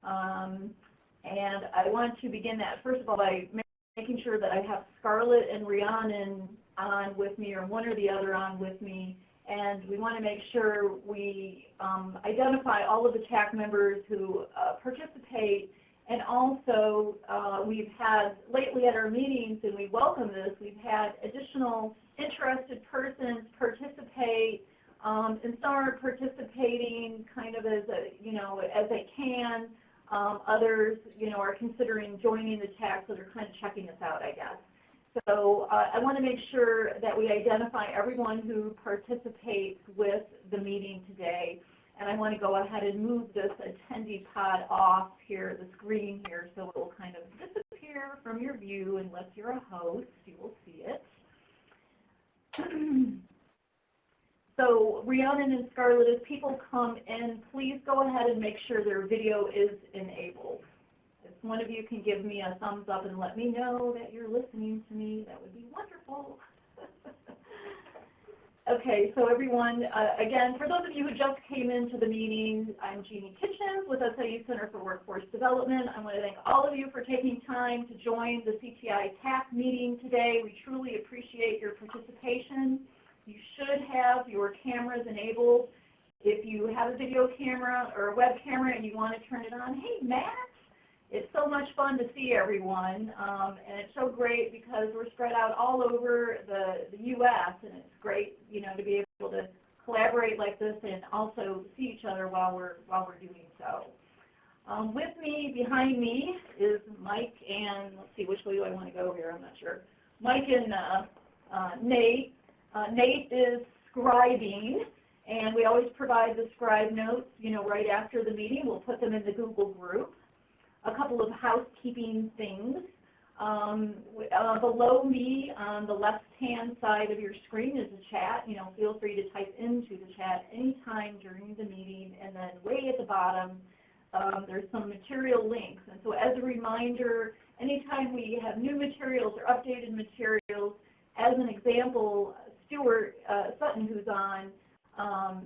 And I want to begin that, first of all, by making sure that I have Scarlett and Rhiannon on with me, or one or the other on with me. And we want to make sure we identify all of the TAC members who participate. And also, we've had, lately at our meetings, and we welcome this, we've had additional interested persons participate, and some are participating kind of as as they can. Others, are considering joining the TAC, so they're kind of checking us out, I guess. So I want to make sure that we identify everyone who participates with the meeting today. And I want to go ahead and move this attendee pod off here, the screen here, so it will kind of disappear from your view unless you're a host. You will see it. So Rhiannon and Scarlett, as people come in, please go ahead and make sure their video is enabled. If one of you can give me a thumbs up and let me know that you're listening to me, that would be wonderful. Okay, so everyone, again, for those of you who just came into the meeting, I'm Jeannie Kitchens with SIU Center for Workforce Development. I want to thank all of you for taking time to join the CGI TAC meeting today. We truly appreciate your participation. You should have your cameras enabled. If you have a video camera or a web camera and you want to turn it on, hey, Matt, it's so much fun to see everyone, and it's so great because we're spread out all over the U.S., and it's great, to be able to collaborate like this and also see each other while we're doing so. With me, behind me, is Mike and, let's see, which way do I want to go here? I'm not sure. Mike and Nate. Nate is scribing, and we always provide the scribe notes, right after the meeting. We'll put them in the Google group. A couple of housekeeping things. Below me on the left-hand side of your screen is a chat. Feel free to type into the chat anytime during the meeting. And then way at the bottom, there's some material links. And so as a reminder, anytime we have new materials or updated materials, as an example, Stuart Sutton, who's on,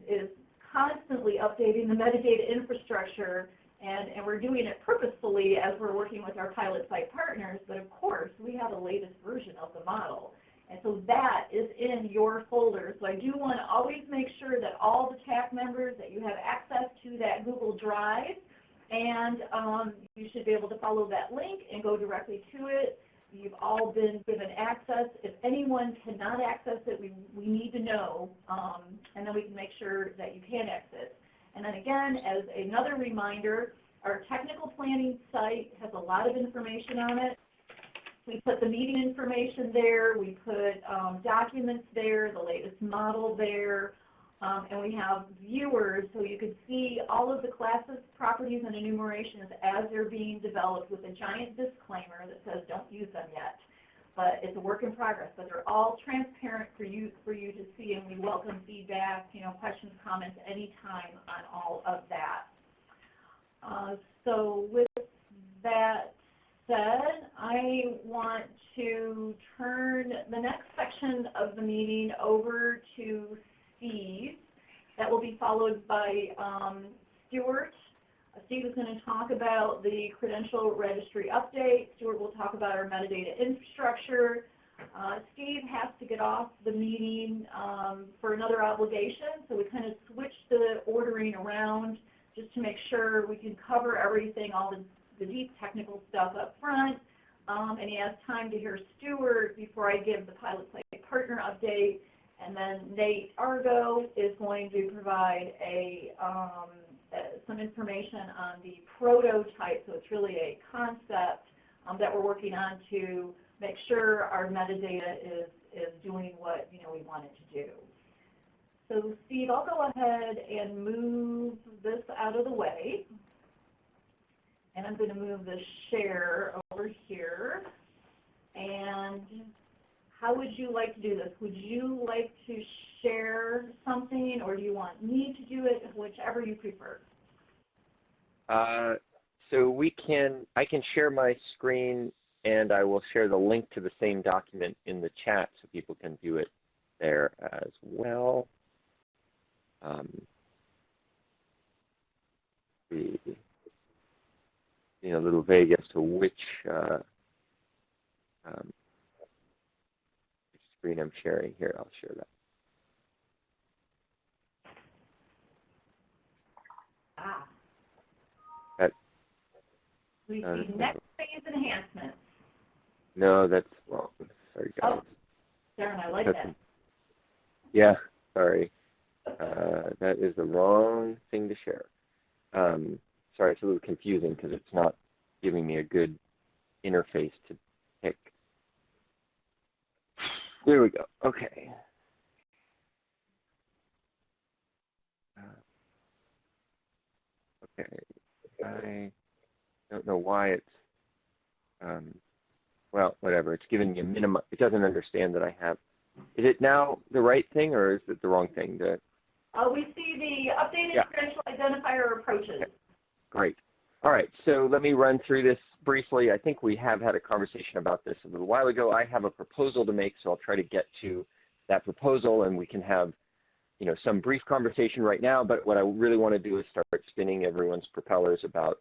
is constantly updating the metadata infrastructure. And we're doing it purposefully as we're working with our pilot site partners, but of course we have the latest version of the model. And so that is in your folder. So I do want to always make sure that all the TAC members, that you have access to that Google Drive, and you should be able to follow that link and go directly to it. You've all been given access. If anyone cannot access it, we need to know, and then we can make sure that you can access. And then again, as another reminder, our technical planning site has a lot of information on it. We put the meeting information there. We put documents there, the latest model there, and we have viewers so you can see all of the classes, properties, and enumerations as they're being developed with a giant disclaimer that says don't use them yet. But it's a work in progress, but they're all transparent for you to see, and we welcome feedback, questions, comments, anytime on all of that. So with that said, I want to turn the next section of the meeting over to Steve. That will be followed by Stuart. Steve is going to talk about the Credential Registry update. Stuart will talk about our metadata infrastructure. Steve has to get off the meeting for another obligation, so we kind of switched the ordering around just to make sure we can cover everything, all the deep technical stuff up front, and he has time to hear Stuart before I give the pilot site partner update, and then Nate Argo is going to provide some information on the prototype, so it's really a concept that we're working on to make sure our metadata is doing what we want it to do. So Steve, I'll go ahead and move this out of the way, and I'm going to move the share over here. And how would you like to do this? Would you like to share something, or do you want me to do it, whichever you prefer? So I can share my screen, and I will share the link to the same document in the chat so people can view it there as well. a little vague as to which screen I'm sharing here. I'll share that. We see next phase enhancements. No, that's wrong. Sorry, guys. Oh, Darren, I like that. Yeah, sorry. That is the wrong thing to share. Sorry, it's a little confusing because it's not giving me a good interface to pick. There we go. Okay. Okay. I don't know why it's, well, whatever. It's giving me a minimum. It doesn't understand that I have. Is it now the right thing or is it the wrong thing? We see the updated credential identifier approaches. Okay. Great. All right, so let me run through this briefly. I think we have had a conversation about this a little while ago. I have a proposal to make, so I'll try to get to that proposal, and we can have some brief conversation right now, but what I really want to do is start spinning everyone's propellers about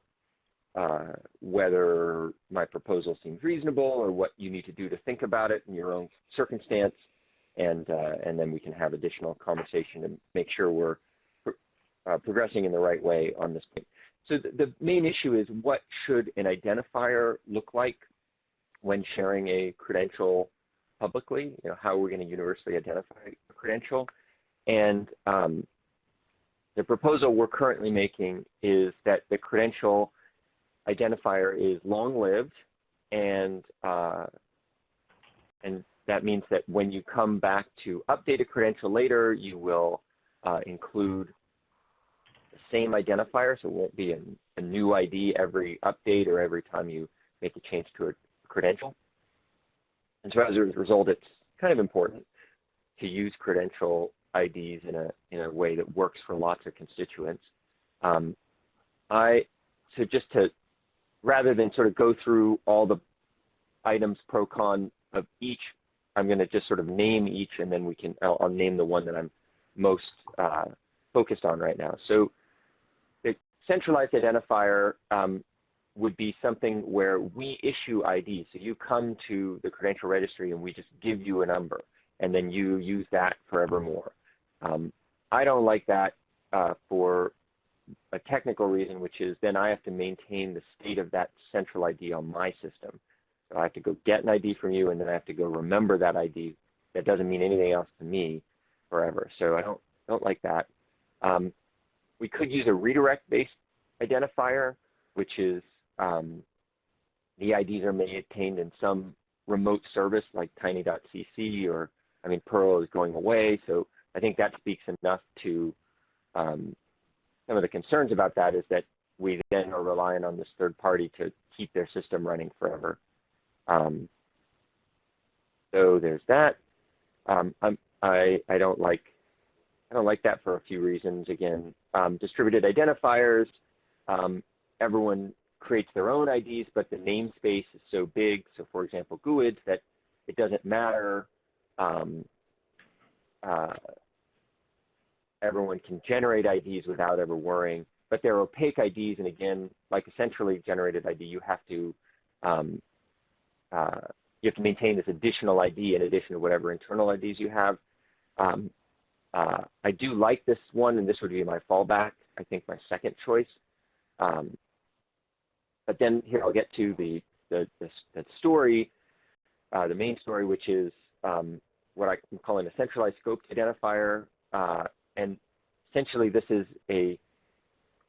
whether my proposal seems reasonable or what you need to do to think about it in your own circumstance, and then we can have additional conversation and make sure we're progressing in the right way on this point. So the main issue is, what should an identifier look like when sharing a credential publicly? How are we going to universally identify a credential? And the proposal we're currently making is that the credential identifier is long-lived, and that means that when you come back to update a credential later, you will include the same identifier, so it won't be a new ID every update or every time you make a change to a credential. And so as a result, it's kind of important to use credential IDs in a way that works for lots of constituents. So just to, rather than sort of go through all the items pro con of each, I'm going to just sort of name each, and then I'll name the one that I'm most focused on right now. So the centralized identifier would be something where we issue IDs. So you come to the Credential Registry and we just give you a number, and then you use that forevermore. I don't like that for a technical reason, which is then I have to maintain the state of that central ID on my system. So I have to go get an ID from you, and then I have to go remember that ID. That doesn't mean anything else to me forever. So I don't like that. We could use a redirect-based identifier, which is the IDs are maintained in some remote service like tiny.cc, or, I mean, Perl is going away. So I think that speaks enough to some of the concerns about that, is that we then are relying on this third party to keep their system running forever. So there's that. I don't like that for a few reasons. Again, distributed identifiers, everyone creates their own IDs, but the namespace is so big. So for example, GUIDs, that it doesn't matter. Everyone can generate IDs without ever worrying, but they're opaque IDs, and again, like a centrally generated ID, you have to maintain this additional ID in addition to whatever internal IDs you have. I do like this one, and this would be my fallback, I think my second choice. But then here I'll get to the story, the main story, which is what I'm calling a centralized scoped identifier. And essentially this is a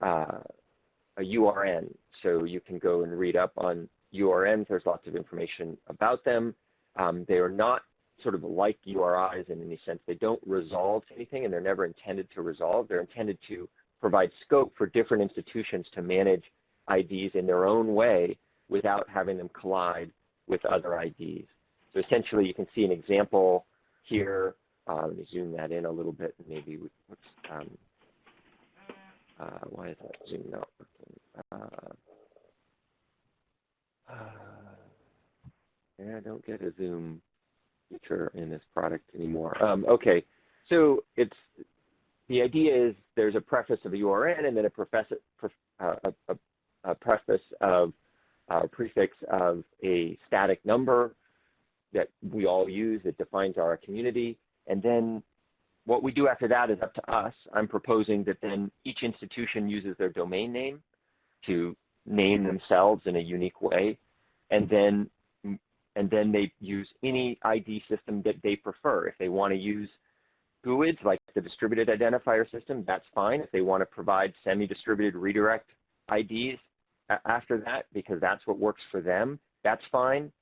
URN, so you can go and read up on URNs. There's lots of information about them. They are not sort of like URIs in any sense. They don't resolve anything, and they're never intended to resolve. They're intended to provide scope for different institutions to manage IDs in their own way without having them collide with other IDs. So essentially you can see an example here. Let me zoom that in a little bit, and maybe why is that zoom not working? Yeah, I don't get a zoom feature in this product anymore. Okay, so the idea is there's a preface of a URN and then a prefix of a static number that we all use that defines our community. And then what we do after that is up to us. I'm proposing that then each institution uses their domain name to name themselves in a unique way. And then they use any ID system that they prefer. If they want to use GUIDs, like the distributed identifier system, that's fine. If they want to provide semi-distributed redirect IDs after that, because that's what works for them, that's fine.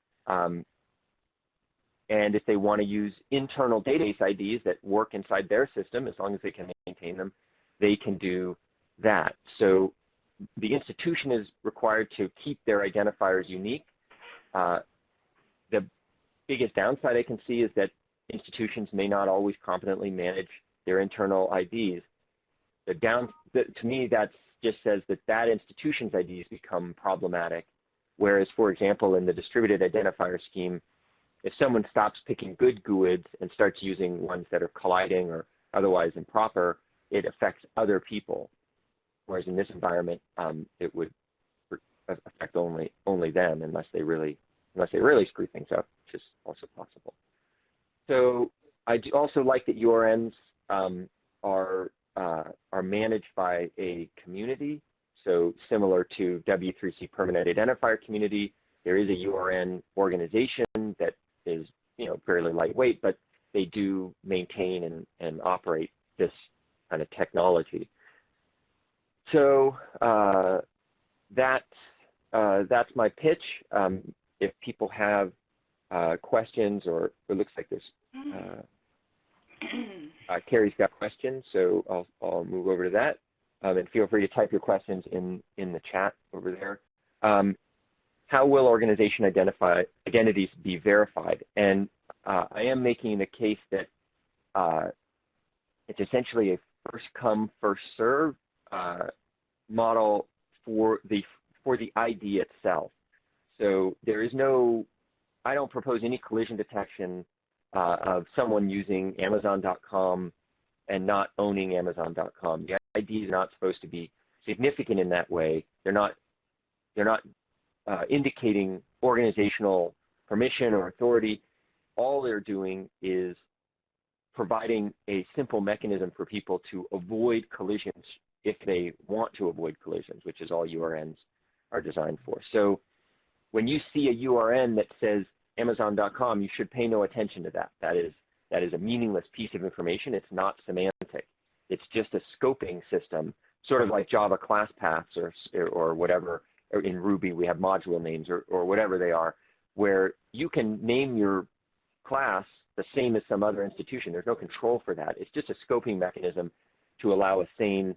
And if they want to use internal database IDs that work inside their system, as long as they can maintain them, they can do that. So the institution is required to keep their identifiers unique. The biggest downside I can see is that institutions may not always competently manage their internal IDs. To me, that just says that institution's IDs become problematic, whereas, for example, in the distributed identifier scheme, if someone stops picking good GUIDs and starts using ones that are colliding or otherwise improper, it affects other people, whereas in this environment, it would affect only them unless they really screw things up, which is also possible. So I do also like that URNs are managed by a community. So similar to W3C Permanent Identifier Community, there is a URN organization that is fairly lightweight, but they do maintain and operate this kind of technology. So that's my pitch. If people have questions, or it looks like there's Carrie's got questions, so I'll move over to that. And feel free to type your questions in the chat over there. How will organization identities be verified? And I am making the case that it's essentially a first come, first serve model for the ID itself. So there is I don't propose any collision detection of someone using Amazon.com and not owning Amazon.com. The IDs are not supposed to be significant in that way. They're not indicating organizational permission or authority. All they're doing is providing a simple mechanism for people to avoid collisions if they want to avoid collisions, which is all URNs are designed for. So when you see a URN that says Amazon.com, you should pay no attention to that. That is a meaningless piece of information. It's not semantic. It's just a scoping system, sort of like Java class paths or whatever. Or in Ruby, we have module names or whatever they are, where you can name your class the same as some other institution. There's no control for that. It's just a scoping mechanism to allow a sane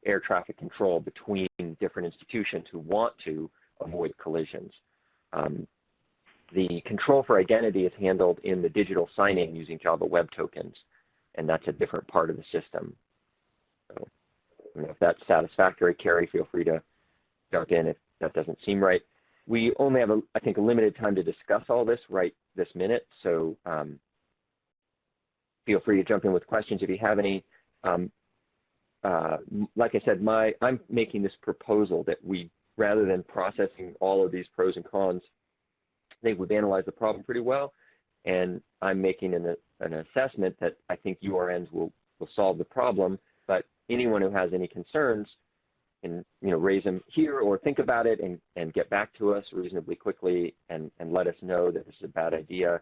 air traffic control between different institutions who want to avoid collisions. The control for identity is handled in the digital signing using Java Web Tokens, and that's a different part of the system. So, if that's satisfactory, Carrie, feel free to jump in if that doesn't seem right. We only have, I think, a limited time to discuss all this right this minute, so feel free to jump in with questions if you have any. Like I said, I'm making this proposal that we, rather than processing all of these pros and cons, I think we've analyzed the problem pretty well, and I'm making an assessment that I think URNs will solve the problem, but anyone who has any concerns can raise them here or think about it and get back to us reasonably quickly and let us know that this is a bad idea.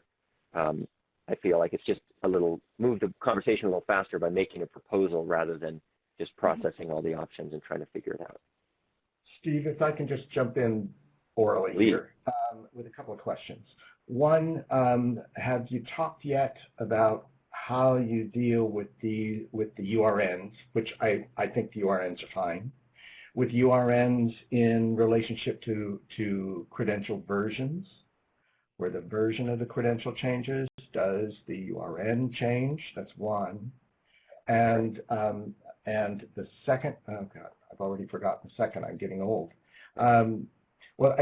I feel like it's just move the conversation a little faster by making a proposal rather than just processing all the options and trying to figure it out. Steve, if I can just jump in orally here with a couple of questions. One, have you talked yet about how you deal with the URNs, which I think the URNs are fine, with URNs in relationship to credential versions, where the version of the credential changes? Does the URN change? That's one. And the second, oh God, I've already forgotten the second. I'm getting old. I'm assuming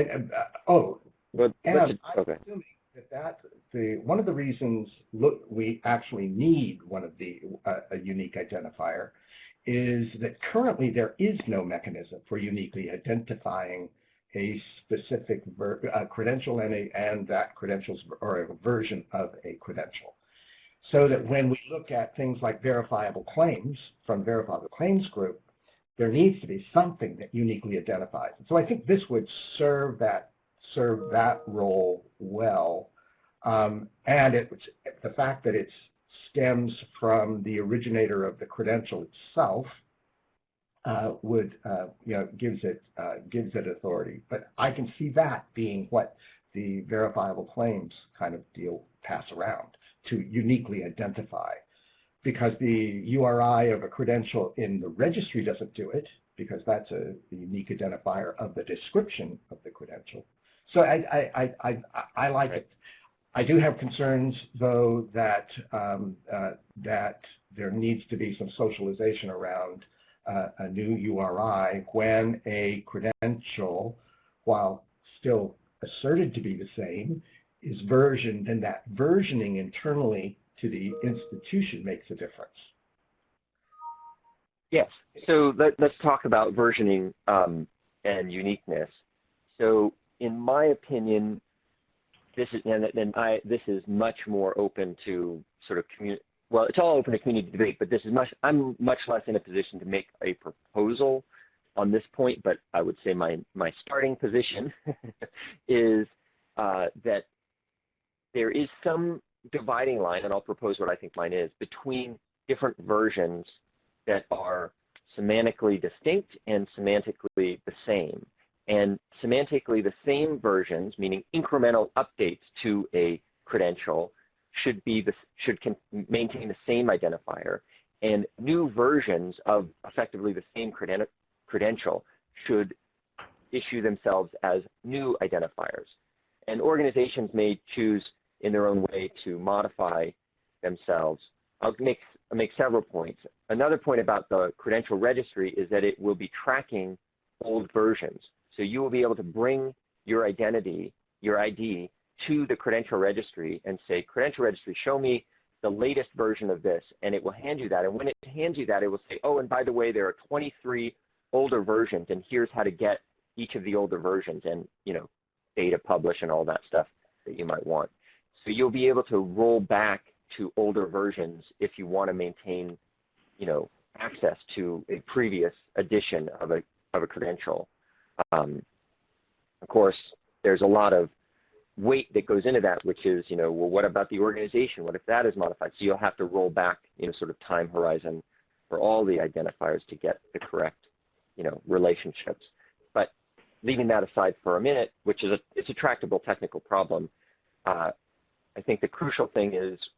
that one of the reasons we actually need a unique identifier is that currently there is no mechanism for uniquely identifying a specific credential and that credentials or a version of a credential. So that when we look at things like verifiable claims from verifiable claims group, there needs to be something that uniquely identifies. So I think this would serve that role well, and the fact that it stems from the originator of the credential itself gives it authority. But I can see that being what the verifiable claims kind of deal pass around to uniquely identify, because the URI of a credential in the registry doesn't do it, because that's a unique identifier of the description of the credential. So I like it. I do have concerns, though, that that there needs to be some socialization around a new URI when a credential, while still asserted to be the same, is versioned, and that versioning internally to the institution makes a difference. Yes. So let's talk about versioning and uniqueness. So in my opinion, this is much more open to sort of community. Well, it's all open to community debate, but I'm much less in a position to make a proposal on this point. But I would say my starting position is that there is some dividing line, and I'll propose what I think mine is, between different versions that are semantically distinct and semantically the same. And semantically the same versions, meaning incremental updates to a credential, should maintain the same identifier, and new versions of effectively the same credential should issue themselves as new identifiers. And organizations may choose in their own way to modify themselves. I'll make several points. Another point about the Credential Registry is that it will be tracking old versions. So you will be able to bring your identity, your ID, to the Credential Registry and say, Credential Registry, show me the latest version of this, and it will hand you that. And when it hands you that, it will say, oh, and by the way, there are 23 older versions, and here's how to get each of the older versions, and data publish and all that stuff that you might want. So you'll be able to roll back to older versions if you want to maintain, access to a previous edition of a credential. Of course, there's a lot of weight that goes into that, which is, well, what about the organization? What if that is modified? So you'll have to roll back, sort of time horizon for all the identifiers to get the correct, relationships. But leaving that aside for a minute, which is it's a tractable technical problem, I think the crucial thing is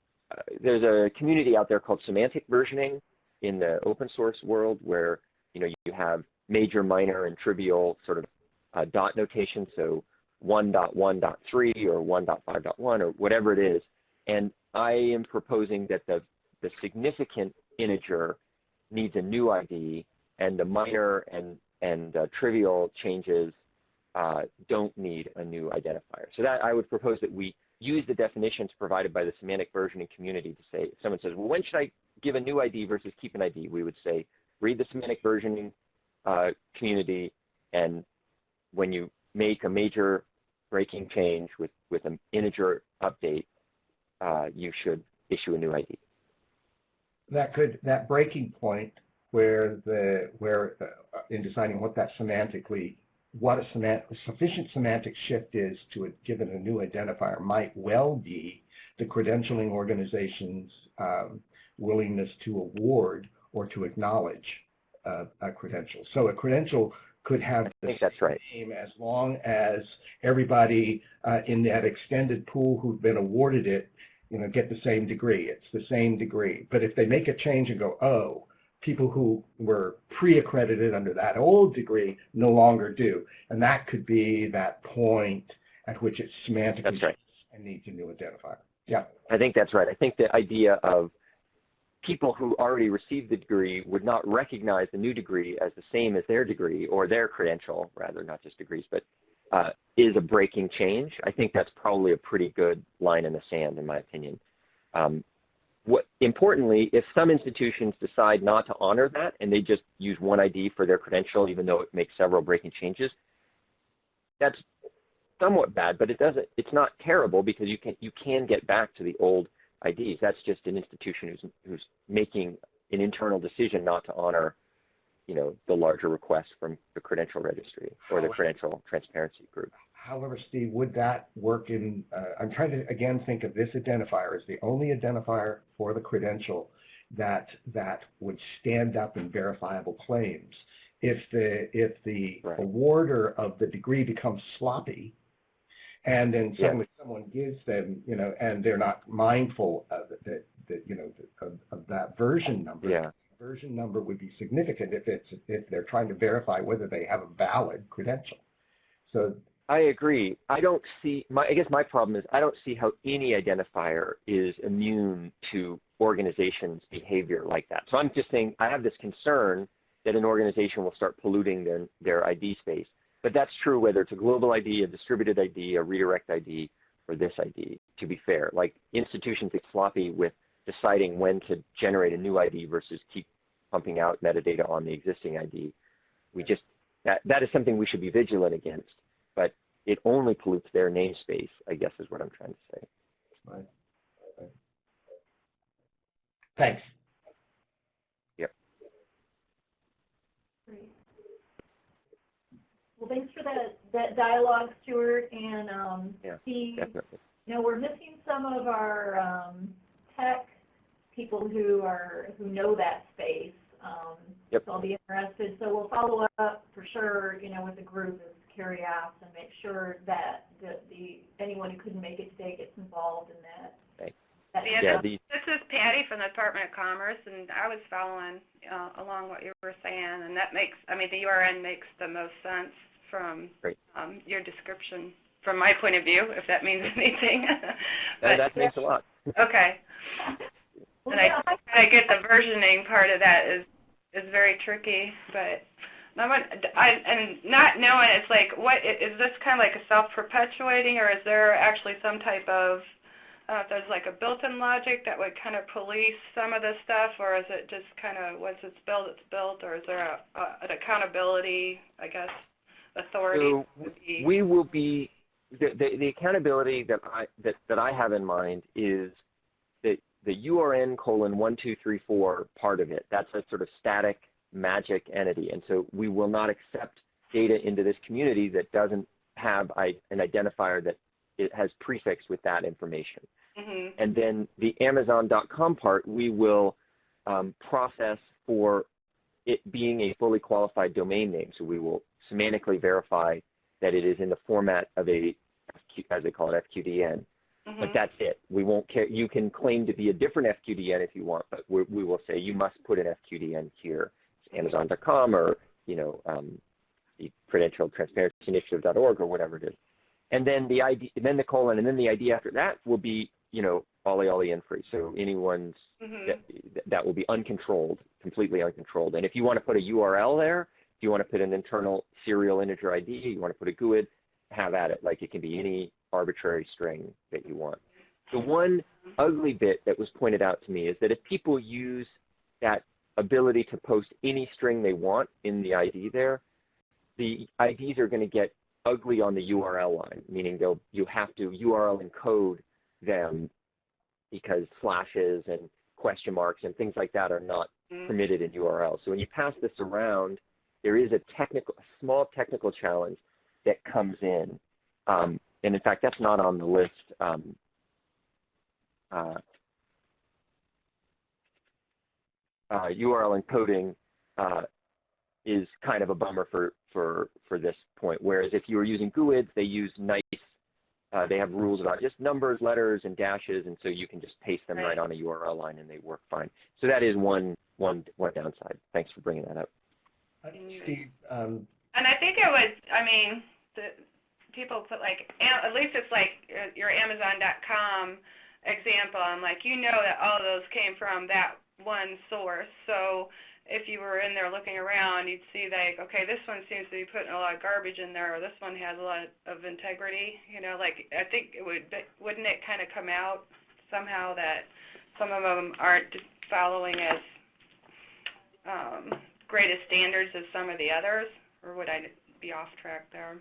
there's a community out there called semantic versioning in the open source world where, you have major, minor, and trivial sort of dot notation, so 1.1.3 or 1.5.1 or whatever it is. And I am proposing that the significant integer needs a new ID, and the minor and trivial changes don't need a new identifier. So that I would propose that we use the definitions provided by the semantic versioning community to say, if someone says, well, when should I give a new ID versus keep an ID? We would say, read the semantic versioning community, and when you make a major breaking change with an integer update, you should issue a new ID. That breaking point where in deciding what a sufficient semantic shift is to given a new identifier might well be the credentialing organization's willingness to award or to acknowledge a credential. So a credential could have the same as long as everybody in that extended pool who've been awarded it, get the same degree. It's the same degree. But if they make a change and go, oh, people who were pre-accredited under that old degree no longer do, and that could be that point at which it's semantically and needs a new identifier. Yeah, I think that's right. I think the idea of people who already received the degree would not recognize the new degree as the same as their degree or their credential, rather, not just degrees, but is a breaking change. I think that's probably a pretty good line in the sand, in my opinion. importantly, if some institutions decide not to honor that and they just use one ID for their credential, even though it makes several breaking changes, that's somewhat bad, but it's not terrible because you can get back to the old IDs. That's just an institution who's making an internal decision not to honor, the larger request from the Credential Registry or the Credential Transparency Group. However, Steve, would that work in, I'm trying to again think of this identifier as the only identifier for the credential that would stand up in verifiable claims. If the Right. awarder of the degree becomes sloppy, and then suddenly someone gives them, and they're not mindful of of that version number. Yeah. Version number would be significant if they're trying to verify whether they have a valid credential. So I agree. I guess my problem is I don't see how any identifier is immune to organizations' behavior like that. So I'm just saying I have this concern that an organization will start polluting their ID space. But that's true whether it's a global ID, a distributed ID, a redirect ID, or this ID, to be fair. Like institutions get sloppy with deciding when to generate a new ID versus keep pumping out metadata on the existing ID. That is something we should be vigilant against, but it only pollutes their namespace, I guess is what I'm trying to say. Right. Thanks. Yep. Great. Well, thanks for that dialogue, Stuart, and Steve. Definitely. We're missing some of our tech people who know that space. Yep. So I'll be interested. So we'll follow up for sure, with the group as Carrie asked, and make sure that anyone who couldn't make it today gets involved in that. This is Patty from the Department of Commerce, and I was following along what you were saying, and that makes, the URN makes the most sense from your description, from my point of view, if that means anything. But, that makes a lot. Okay. And I get the versioning part of that is very tricky, but and not knowing, it's like, what is this kind of like a self-perpetuating, or is there actually some type of if there's like a built-in logic that would kind of police some of this stuff, or is it just kind of once it's built, or is there an accountability, I guess, authority? So we will be the accountability that I have in mind is that the URN:1234 part of it. That's a sort of static magic entity, and so we will not accept data into this community that doesn't have an identifier that it has prefix with that information. Mm-hmm. And then the Amazon.com part, we will process for it being a fully qualified domain name. So we will semantically verify that it is in the format of as they call it, FQDN. Mm-hmm. But that's it. We won't care. You can claim to be a different FQDN if you want, but we will say you must put an FQDN here. It's Amazon.com or the Credential Transparency Initiative.org or whatever it is. And then the ID, and then the colon, and then the ID after that will be, ollie and free. So anyone's that will be uncontrolled, completely uncontrolled. And if you want to put a URL there, if you want to put an internal serial integer ID, you want to put a GUID, have at it. Like it can be any arbitrary string that you want. The one ugly bit that was pointed out to me is that if people use that ability to post any string they want in the ID there, the IDs are going to get ugly on the URL line, meaning you have to URL encode them because slashes and question marks and things like that are not permitted in URL. So when you pass this around, there is a small technical challenge that comes in. And in fact, that's not on the list. URL encoding is kind of a bummer for this point. Whereas if you were using GUIDs, they use nice, they have rules about just numbers, letters, and dashes, and so you can just paste them right on a URL line and they work fine. So that is one downside. Thanks for bringing that up. Steve, and I think it was, people put like, at least it's like your Amazon.com example. I'm like, that all of those came from that one source. So if you were in there looking around, you'd see like, okay, this one seems to be putting a lot of garbage in there, or this one has a lot of integrity. Like I think wouldn't it kind of come out somehow that some of them aren't following as great as standards as some of the others, or would I be off track there?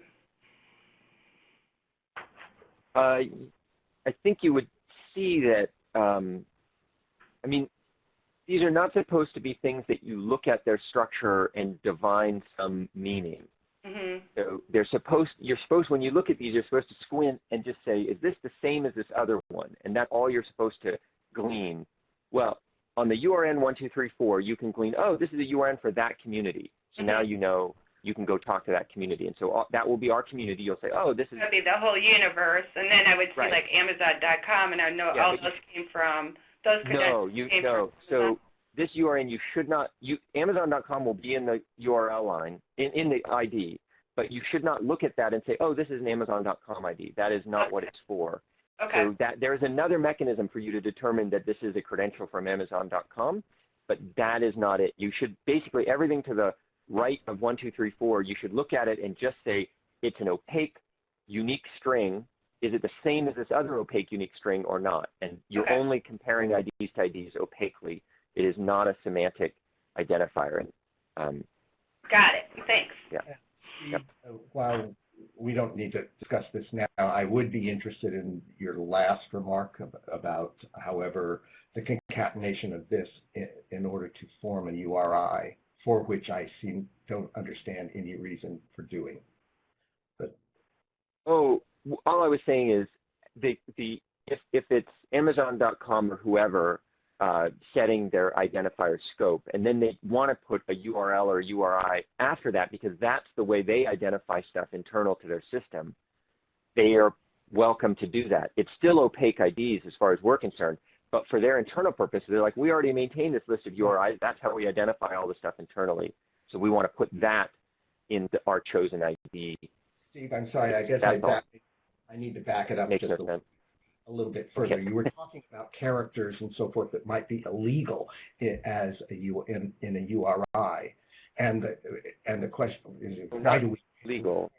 I think you would see that, I mean, these are not supposed to be things that you look at their structure and divine some meaning. Mm-hmm. So you're supposed, when you look at these, you're supposed to squint and just say, is this the same as this other one? And that's all you're supposed to glean. Well, on the URN 1234, you can glean, oh, this is a URN for that community. So now you know you can go talk to that community. And so that will be our community. You'll say, oh, this is... That would be the whole universe. And then I would see Right. like Amazon.com, and I would know all those came from, those credentials came from. So this URN, you should not, Amazon.com will be in the URL line, in the ID, but you should not look at that and say, oh, this is an Amazon.com ID. That is not what it's for. Okay. So there's another mechanism for you to determine that this is a credential from Amazon.com, but that is not it. You should basically, everything to the right of 1234, you should look at it and just say, it's an opaque, unique string. Is it the same as this other opaque, unique string or not? And you're only comparing IDs to IDs opaquely. It is not a semantic identifier. Got it. Thanks. Yeah. Yep. While we don't need to discuss this now, I would be interested in your last remark about, however, the concatenation of this in order to form a URI, for which I don't understand any reason for doing. But all I was saying is if it's Amazon.com or whoever setting their identifier scope, and then they want to put a URL or a URI after that because that's the way they identify stuff internal to their system, they are welcome to do that. It's still opaque IDs as far as we're concerned, but for their internal purposes, they're like, we already maintain this list of URIs. That's how we identify all the stuff internally. So we want to put that in our chosen ID. Steve, I'm sorry. I guess I need to back it up just a little bit further. You were talking about characters and so forth that might be illegal as in a URI, and the question is, why do we legal?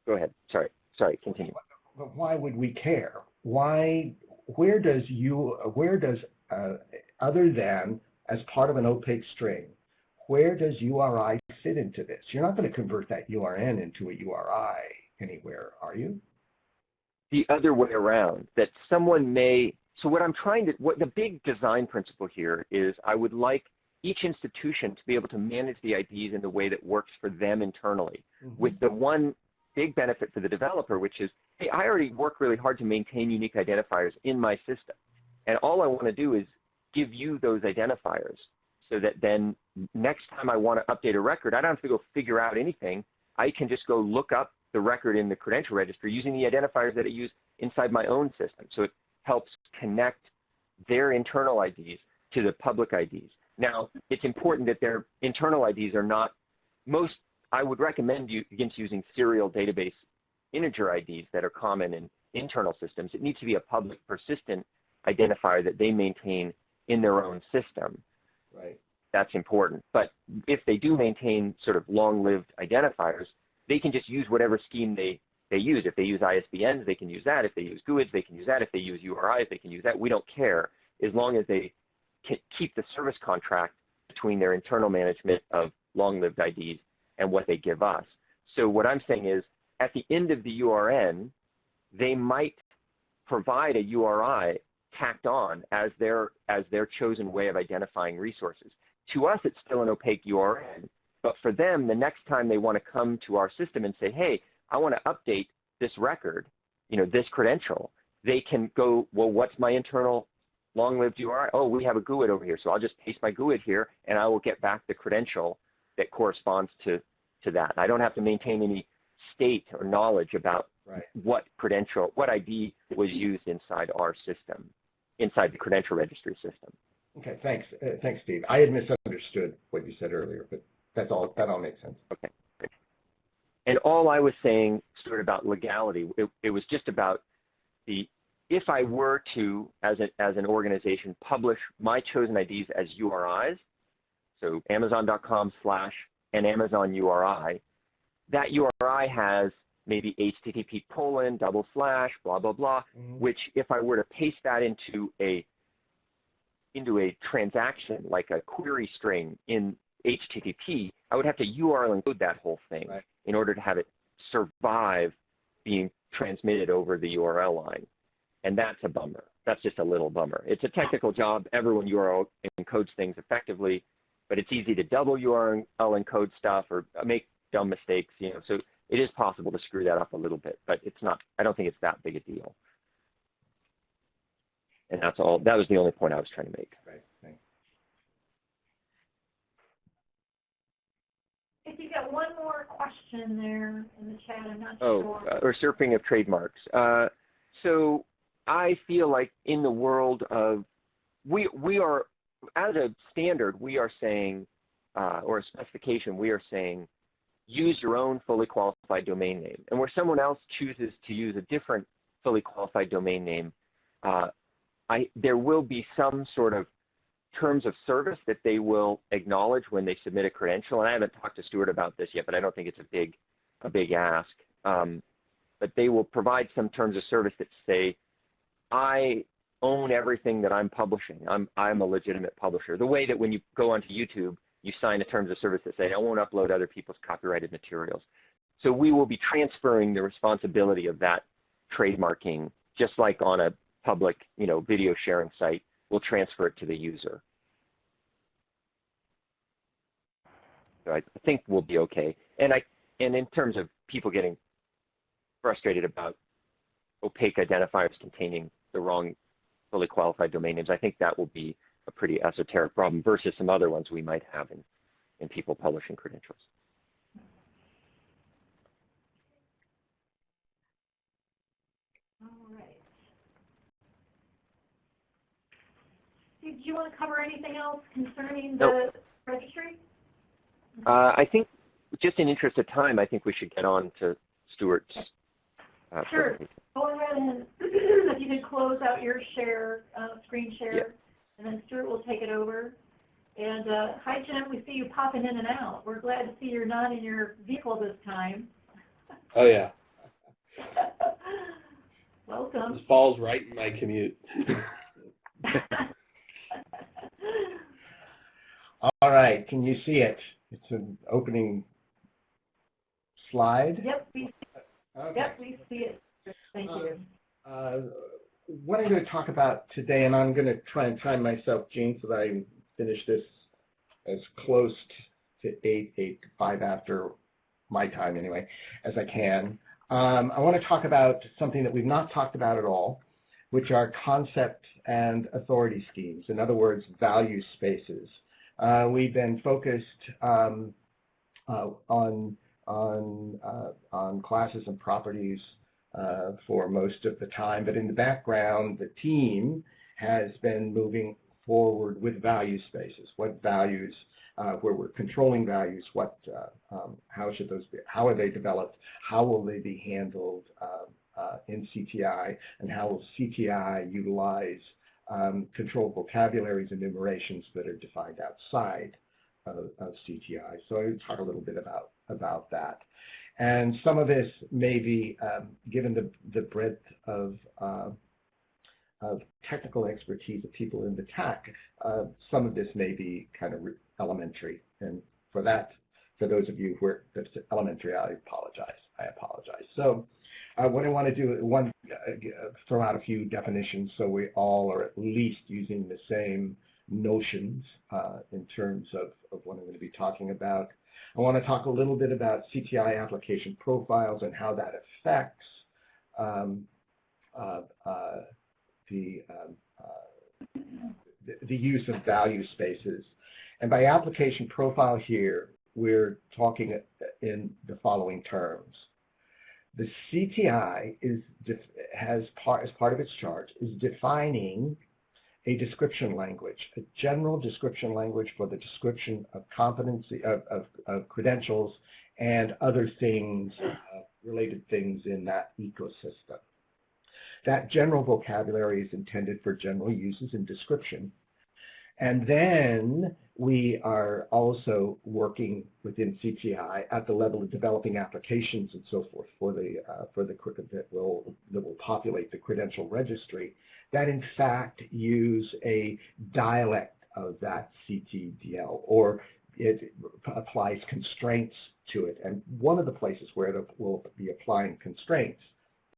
Go ahead. Sorry. Continue. But why would we care? Where does other than as part of an opaque string, where does URI fit into this? You're not going to convert that URN into a URI anywhere, are you? The other way around, that someone may, so what the big design principle here is I would like each institution to be able to manage the IDs in the way that works for them internally, with the one big benefit for the developer, which is, hey, I already work really hard to maintain unique identifiers in my system, and all I want to do is give you those identifiers so that then next time I want to update a record, I don't have to go figure out anything. I can just go look up the record in the Credential Registry using the identifiers that it used inside my own system. So it helps connect their internal IDs to the public IDs. Now, it's important that their internal IDs are not, I would recommend you against using serial database integer IDs that are common in internal systems. It needs to be a public persistent identifier that they maintain in their own system. Right. That's important. But if they do maintain sort of long-lived identifiers, they can just use whatever scheme they use. If they use ISBNs, they can use that. If they use GUIDs, they can use that. If they use URIs, they can use that. We don't care as long as they can keep the service contract between their internal management of long-lived IDs and what they give us. So what I'm saying is at the end of the URN, they might provide a URI tacked on as their chosen way of identifying resources. To us, it's still an opaque URN. But for them, the next time they want to come to our system and say, hey, I want to update this record, this credential, they can go, well, what's my internal long-lived URI? Oh, we have a GUID over here, so I'll just paste my GUID here, and I will get back the credential that corresponds to that. I don't have to maintain any state or knowledge about what ID was used inside our system, inside the Credential Registry system. Okay, thanks. Thanks, Steve. I had misunderstood what you said earlier, but that all makes sense. Okay. And all I was saying sort of about legality, it was just about if I were to, as an organization, publish my chosen IDs as URIs, so Amazon.com/ and Amazon URI, that URI has maybe HTTP : // blah, blah, blah, which if I were to paste that into a into a transaction like a query string in HTTP, I would have to URL encode that whole thing in order to have it survive being transmitted over the URL line. And that's a bummer. That's just a little bummer. It's a technical job. Everyone URL encodes things effectively, but it's easy to double URL encode stuff or make dumb mistakes, you know. So it is possible to screw that up a little bit, but it's not, I don't think it's that big a deal. And that's all, that was the only point I was trying to make. Right. Thanks. If you got one more question there in the chat, I'm not sure. sure. Usurping of trademarks. So I feel like in the world of, we are, as a standard, we are saying, or a specification, we are saying, use your own fully qualified domain name. And where someone else chooses to use a different fully qualified domain name, there will be some sort of terms of service that they will acknowledge when they submit a credential. And I haven't talked to Stuart about this yet, but I don't think it's a big ask. But they will provide some terms of service that say, I own everything that I'm publishing. I'm a legitimate publisher. The way that when you go onto YouTube, you sign a terms of service that say, I won't upload other people's copyrighted materials. So we will be transferring the responsibility of that trademarking, just like on a public, you know, video sharing site. We'll transfer it to the user. So I think we'll be okay. And in terms of people getting frustrated about opaque identifiers containing the wrong fully qualified domain names, I think that will be a pretty esoteric problem versus some other ones we might have in people publishing credentials. All right. Do you want to cover anything else concerning the registry? I think, just in interest of time, I think we should get on to Stuart's. Sure. Go ahead and if you could close out your share, screen share, yeah. And then Stuart will take it over. And hi, Jim. We see you popping in and out. We're glad to see you're not in your vehicle this time. Oh, yeah. Welcome. This falls right in my commute. All right. Can you see it? It's an opening slide. Yep, we see it. Okay. Yep, we see it. Thank you. What I'm going to talk about today, and I'm going to try and time myself, Gene, so that I finish this as close to 5 after my time anyway, as I can. I want to talk about something that we've not talked about at all, which are concept and authority schemes. In other words, value spaces. We've been focused on classes and properties for most of the time, but in the background, the team has been moving forward with value spaces. What values, where we're controlling values, how should those be, how are they developed, how will they be handled in CTI, and how will CTI utilize controlled vocabularies and enumerations that are defined outside of CTI. So I'll talk a little bit about that. And some of this may be, given the breadth of technical expertise of people in the TAC, some of this may be kind of elementary. And for those of you who are that's elementary, I apologize. So what I want to do, throw out a few definitions so we all are at least using the same notions in terms of what I'm going to be talking about. I want to talk a little bit about CGI Application Profiles and how that affects the use of value spaces. And by application profile here, we're talking in the following terms. The CTI as part of its charge, is defining a description language, a general description language for the description of competency, of credentials and other things, related things in that ecosystem. That general vocabulary is intended for general uses in description And then we are also working within CGI at the level of developing applications and so forth for the that will populate the Credential Registry that in fact use a dialect of that CTDL, or it applies constraints to it. And one of the places where it will be applying constraints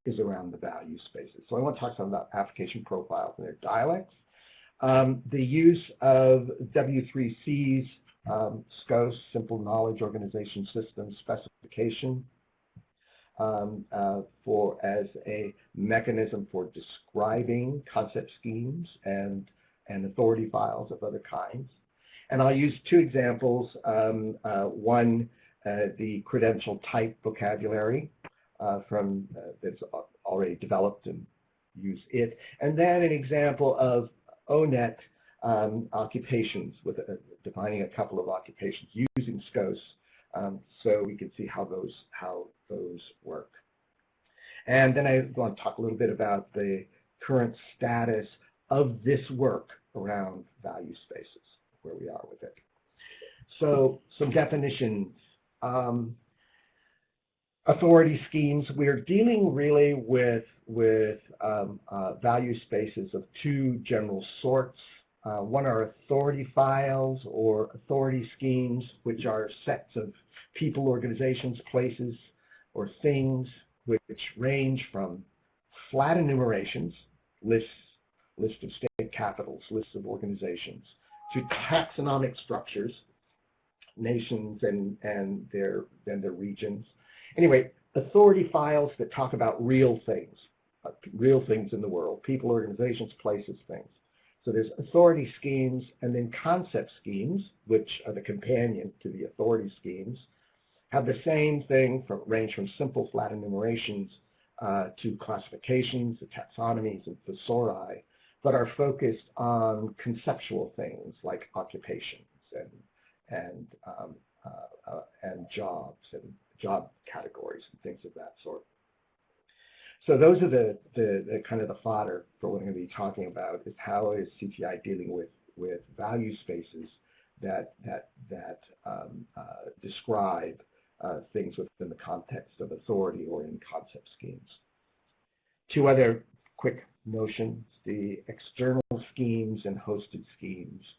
is around the value spaces. So I want to talk some about application profiles and their dialects. The use of W3C's SCOS, Simple Knowledge Organization System specification, as a mechanism for describing concept schemes and authority files of other kinds. And I'll use two examples. One, the credential type vocabulary that's already developed, and use it. And then an example of ONET occupations, with defining a couple of occupations using SCOS, so we can see how those work. And then I want to talk a little bit about the current status of this work around value spaces, where we are with it. So some definitions. Authority schemes, we are dealing really with value spaces of two general sorts. One are authority files or authority schemes, which are sets of people, organizations, places, or things which range from flat enumerations, lists of state capitals, lists of organizations, to taxonomic structures, nations and their regions. Anyway, authority files that talk about real things in the world, people, organizations, places, things. So there's authority schemes, and then concept schemes, which are the companion to the authority schemes, have the same thing, range from simple flat enumerations to classifications, to taxonomies, and thesauri, but are focused on conceptual things like occupations and jobs and job categories and things of that sort. So those are the kind of the fodder for what I'm going to be talking about, is how is CGI dealing with value spaces that describe things within the context of authority or in concept schemes. Two other quick notions: the external schemes and hosted schemes.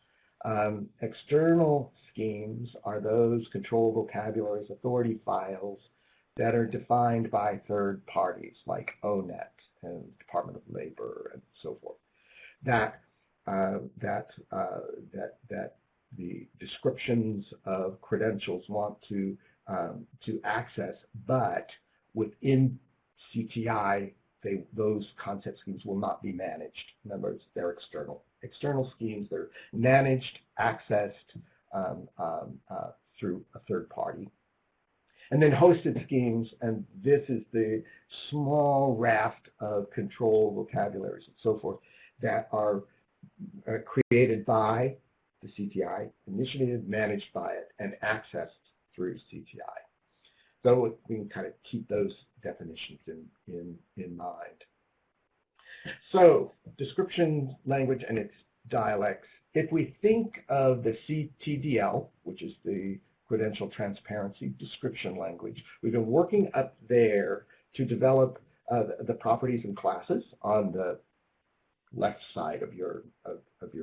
External schemes are those control vocabularies, authority files that are defined by third parties like ONET and Department of Labor and so forth. That the descriptions of credentials want to access, but within CTI, those concept schemes will not be managed. In other words, they're external. External schemes, they're managed, accessed through a third party. And then hosted schemes, and this is the small raft of control vocabularies and so forth that are created by the CTI, initiated, managed by it, and accessed through CTI. So we can kind of keep those definitions in mind. So description language and its dialects. If we think of the CTDL, which is the Credential Transparency Description Language, we've been working up there to develop the properties and classes on the left side of your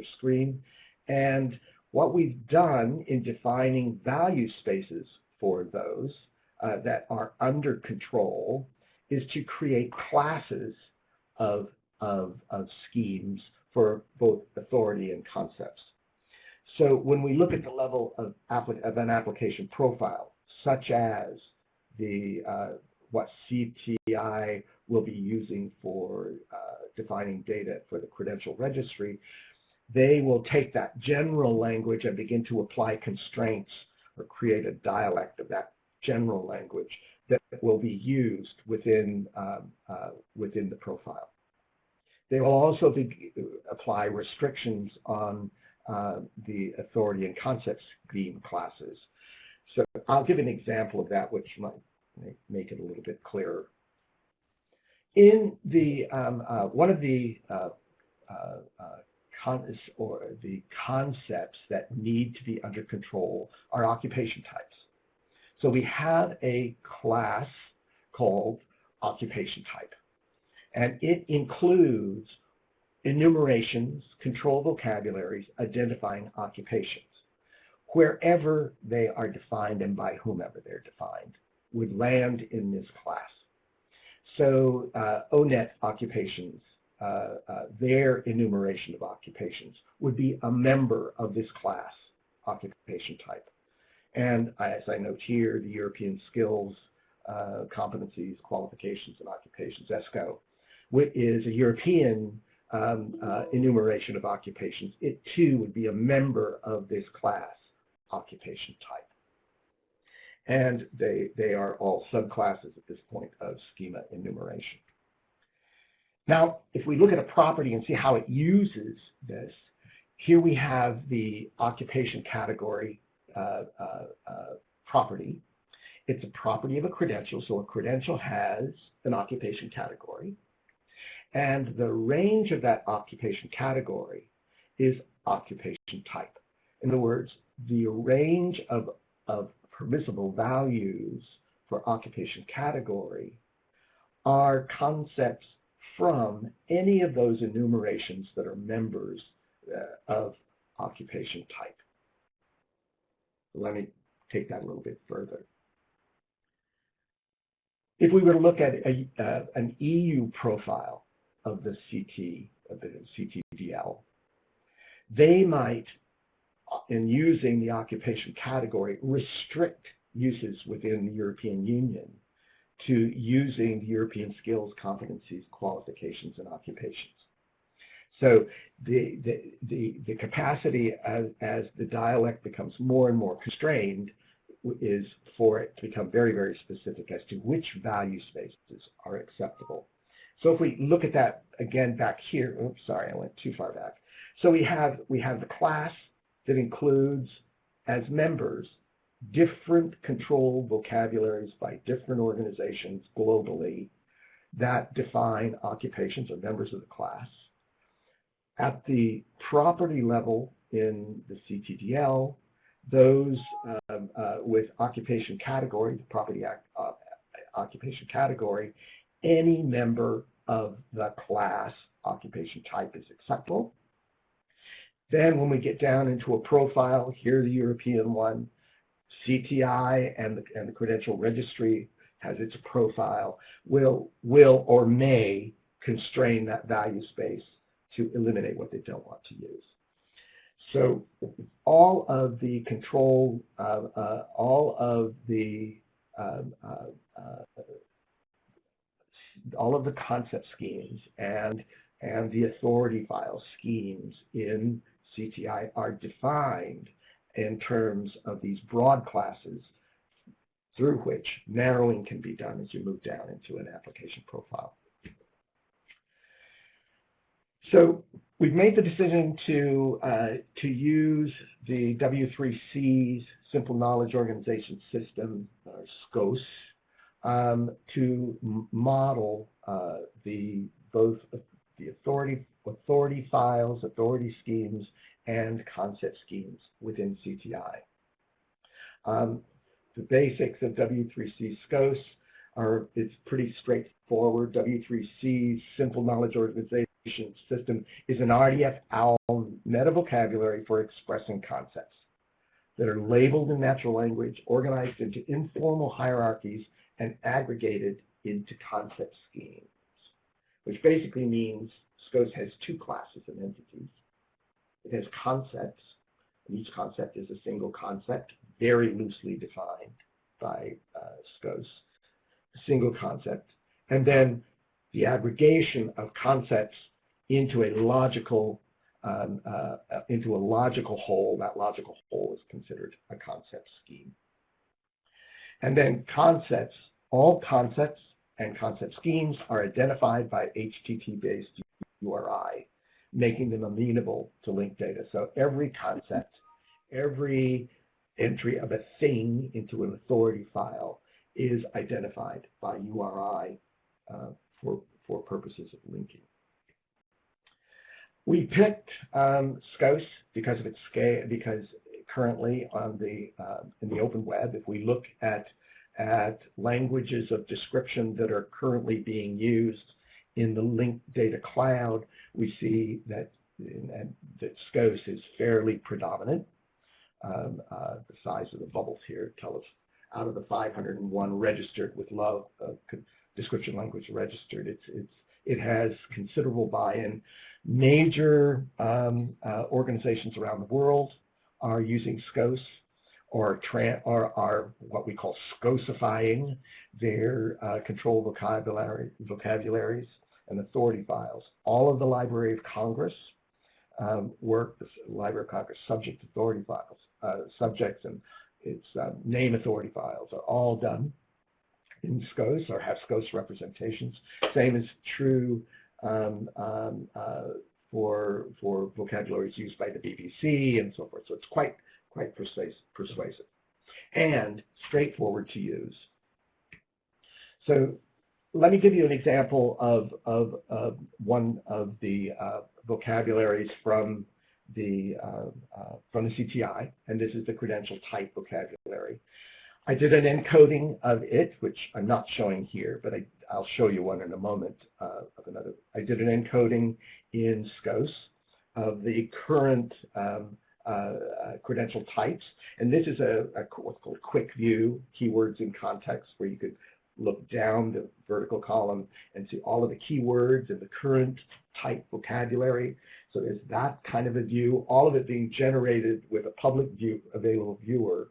screen. And what we've done in defining value spaces for those that are under control is to create classes of schemes for both authority and concepts. So when we look at the level of an application profile, such as what CTI will be using for defining data for the Credential Registry, they will take that general language and begin to apply constraints or create a dialect of that general language that will be used within the profile. They will also apply restrictions on the authority and concept scheme classes. So I'll give an example of that, which might make it a little bit clearer. In the one of the concepts that need to be under control are occupation types. So we have a class called occupation type, and it includes enumerations, control vocabularies, identifying occupations. Wherever they are defined and by whomever they're defined would land in this class. So ONET occupations, their enumeration of occupations would be a member of this class occupation type. And as I note here, the European skills, competencies, qualifications, and occupations, ESCO, which is a European enumeration of occupations. It too would be a member of this class occupation type. And they are all subclasses at this point of schema enumeration. Now, if we look at a property and see how it uses this, here we have the occupation category property. It's a property of a credential, so a credential has an occupation category. And the range of that occupation category is occupation type. In other words, the range of permissible values for occupation category are concepts from any of those enumerations that are members of occupation type. Let me take that a little bit further. If we were to look at an EU profile of the CTDL, they might, in using the occupation category, restrict uses within the European Union to using the European skills, competencies, qualifications, and occupations. So the capacity as the dialect becomes more and more constrained is for it to become very, very specific as to which value spaces are acceptable. So if we look at that again back here, oops, sorry, I went too far back. So we have the class that includes as members different control vocabularies by different organizations globally that define occupations or members of the class. At the property level in the CTDL, those with occupation category, the Property Act occupation category, any member of the class occupation type is acceptable. Then when we get down into a profile, here the European one, CTI and the Credential Registry has its profile, will or may constrain that value space to eliminate what they don't want to use. So all of the control, all of the concept schemes and the authority file schemes in CTI are defined in terms of these broad classes through which narrowing can be done as you move down into an application profile. So we've made the decision to use the W3C's Simple Knowledge Organization System, or SCOS, to model both the authority files, authority schemes, and concept schemes within CTI. The basics of W3C SCOS it's pretty straightforward. W3C's Simple Knowledge Organization System is an RDF-OWL meta vocabulary for expressing concepts that are labeled in natural language, organized into informal hierarchies, and aggregated into concept schemes, which basically means SCOS has two classes of entities. It has concepts, and each concept is a single concept, very loosely defined by SCOS, a single concept, and then the aggregation of concepts into a logical whole. That logical whole is considered a concept scheme. And then concepts, all concepts and concept schemes are identified by HTTP-based URI, making them amenable to linked data. So every concept, every entry of a thing into an authority file is identified by URI for purposes of linking. We picked SCOS because of its scale, because currently on the in the open web, if we look at languages of description that are currently being used in the linked data cloud, we see that SCOS is fairly predominant. The size of the bubbles here tell us out of the 501 registered with description language registered, it has considerable buy-in. Major organizations around the world are using SCOS or are what we call SCOSifying their control vocabularies and authority files. All of the Library of Congress the Library of Congress subject authority files, subjects and its name authority files are all done in SCOS or have SCOS representations. Same is true for vocabularies used by the BBC and so forth. So it's quite persuasive and straightforward to use. So let me give you an example of one of the vocabularies from the CGI, and this is the credential type vocabulary. I did an encoding of it, which I'm not showing here, but I'll show you one in a moment of another. I did an encoding in SCOS of the current credential types, and this is what's called a quick view, keywords in context, where you could look down the vertical column and see all of the keywords and the current type vocabulary. So there's that kind of a view, all of it being generated with a public view, available viewer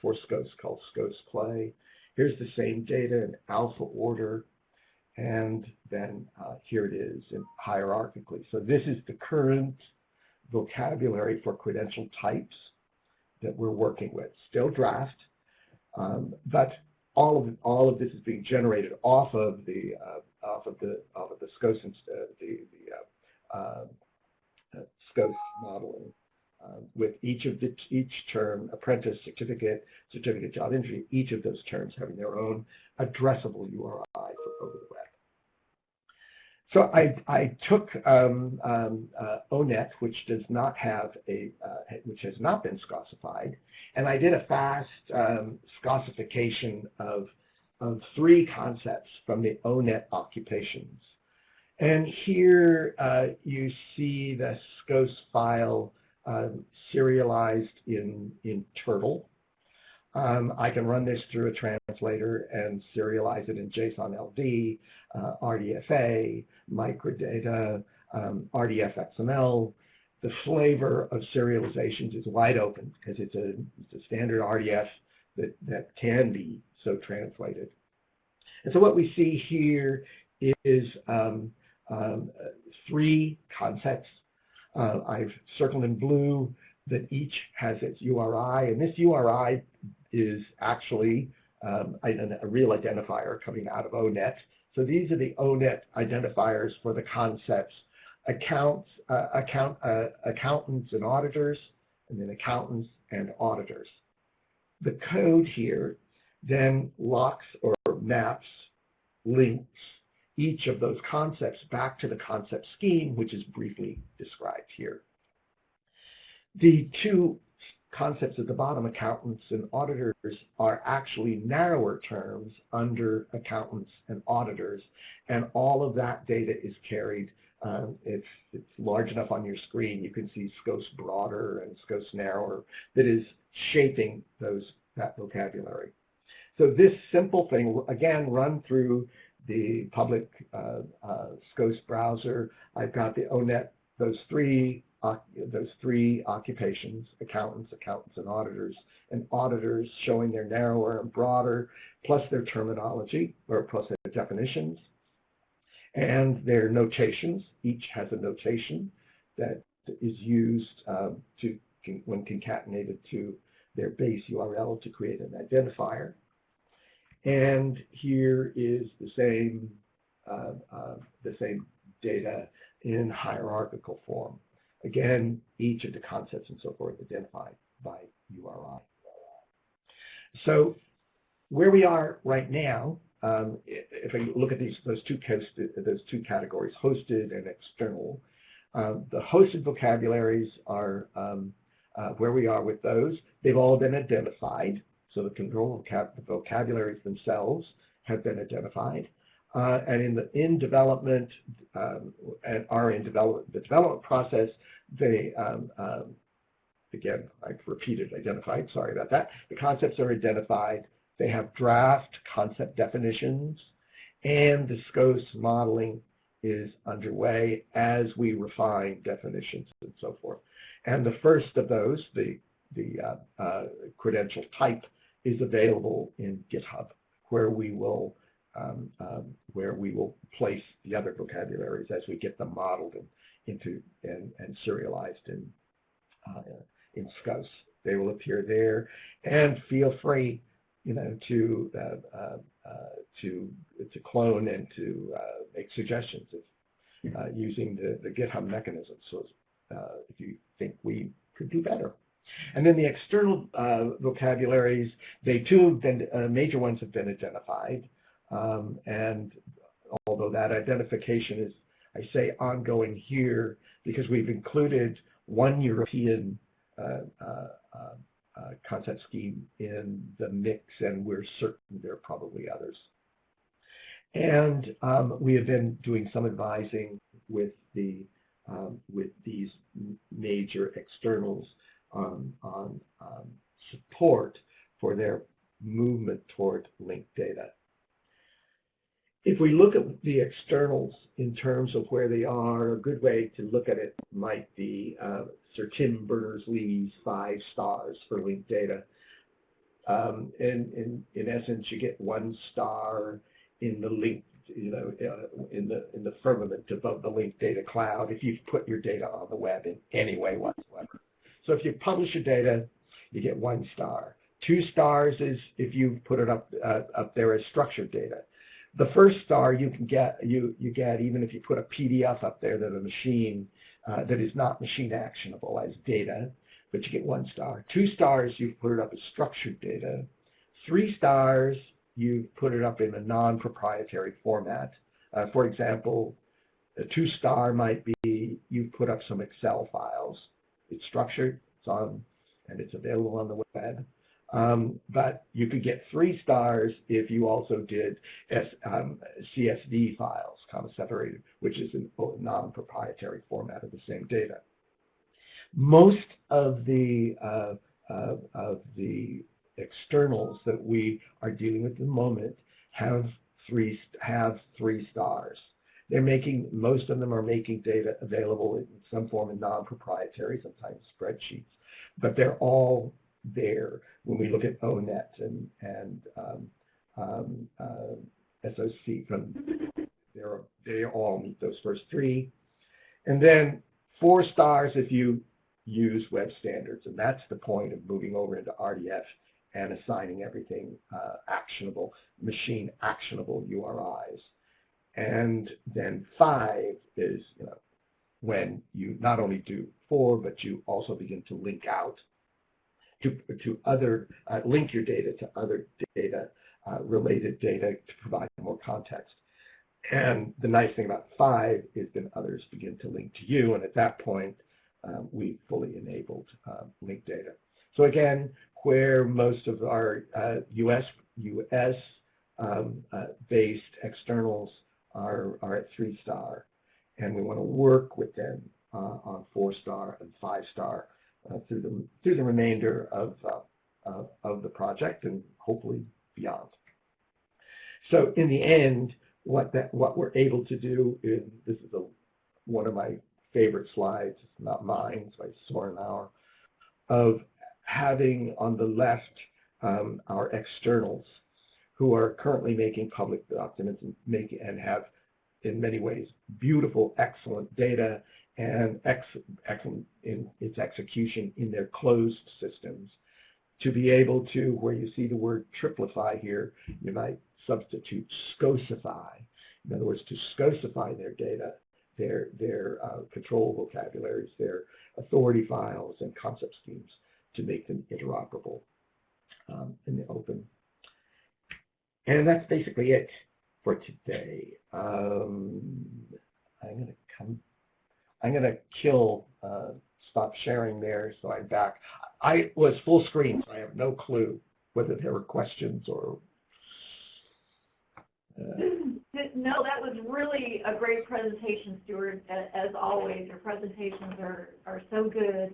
for SCOS called SCOS Play. Here's the same data in alpha order, and then here it is in hierarchically. So this is the current vocabulary for credential types that we're working with. Still draft, but all of this is being generated off of the SCOS SCOS modeling with each term, apprentice, certificate, job entry, each of those terms having their own addressable URI for over the web. So I took ONET, which does not have which has not been SCOSified, and I did a fast SCOSification of 3 concepts from the ONET occupations. And here you see the SCOS file serialized in Turtle. I can run this through a translator and serialize it in JSON LD, RDFA, microdata, RDF XML. The flavor of serializations is wide open because it's a standard RDF that can be so translated. And so what we see here is 3 concepts. I've circled in blue that each has its URI, and this URI is actually a real identifier coming out of ONET. So these are the ONET identifiers for the concepts accountants and auditors, and then accountants and auditors. The code here then locks or maps, links each of those concepts back to the concept scheme, which is briefly described here. The 2 concepts at the bottom, accountants and auditors, are actually narrower terms under accountants and auditors, and all of that data is carried. If it's large enough on your screen, you can see SCOS broader and SCOS narrower that is shaping that vocabulary. So this simple thing, again, run through the public SCOS browser. I've got the ONET, those three occupations, accountants and auditors showing their narrower and broader, plus their terminology, or plus their definitions, and their notations. Each has a notation that is used when concatenated to their base URL to create an identifier. And here is the same data in hierarchical form. Again, each of the concepts and so forth identified by URI. So where we are right now, if I look at those two categories, hosted and external, The hosted vocabularies are where we are with those. They've all been identified, so the control vocabularies themselves have been identified. And in development, and are in the development process, they, again, I've repeated identified, sorry about that. The concepts are identified. They have draft concept definitions, and the SCOS modeling is underway as we refine definitions and so forth. And the first of those, the credential type, is available in GitHub, where we will place the other vocabularies as we get them modeled and serialized in SCOS. They will appear there, and feel free, to clone and to make suggestions using the GitHub mechanism. So if you think we could do better. And then the external vocabularies, they too have been, major ones have been identified. And although that identification is, I say, ongoing here, because we've included one European concept scheme in the mix, and we're certain there are probably others. And we have been doing some advising with these major externals on support for their movement toward linked data. If we look at the externals in terms of where they are, a good way to look at it might be Sir Tim Berners-Lee's 5 stars for linked data. In essence, you get 1 star in the link, in the firmament above the linked data cloud if you've put your data on the web in any way whatsoever. So if you publish your data, you get 1 star. 2 stars is if you put it up there as structured data. The first star you can get, you get even if you put a PDF up there that a machine that is not machine actionable as data, but you get 1 star. 2 stars, you put it up as structured data. 3 stars, you put it up in a non-proprietary format. For example, a 2 star might be you put up some Excel files. It's structured, it's on, and it's available on the web. But you could get 3 stars if you also did CSV files, comma separated, which is a non-proprietary format of the same data. Most of the externals that we are dealing with at the moment have 3 stars. They're making, most of them are making data available in some form of non-proprietary, sometimes spreadsheets, but they're all there when we look at ONET and SOC. They all meet those first 3. And then 4 stars if you use web standards, and that's the point of moving over into RDF and assigning everything actionable, machine actionable URIs. And then 5 is when you not only do 4, but you also begin to link out to other, link your data to other data, related data to provide more context. And the nice thing about 5 is then others begin to link to you, and at that point, we fully enabled linked data. So again, where most of our US based externals are at 3 star, and we want to work with them on 4 star and 5 star through the remainder of the project and hopefully beyond. So in the end, what we're able to do is, this is one of my favorite slides, it's not mine, it's by Sorenauer, of having on the left our externals who are currently making public documents and have in many ways beautiful, excellent data and excellent in its execution in their closed systems. To be able to, where you see the word triplify here, you might substitute scosify. In other words, to scosify their data, their control vocabularies, their authority files and concept schemes to make them interoperable in the open. And that's basically it for today. I'm going to stop sharing there, so I'm back. I was full screen, so I have no clue whether there were questions or... No, that was really a great presentation, Stuart. As always, your presentations are so good.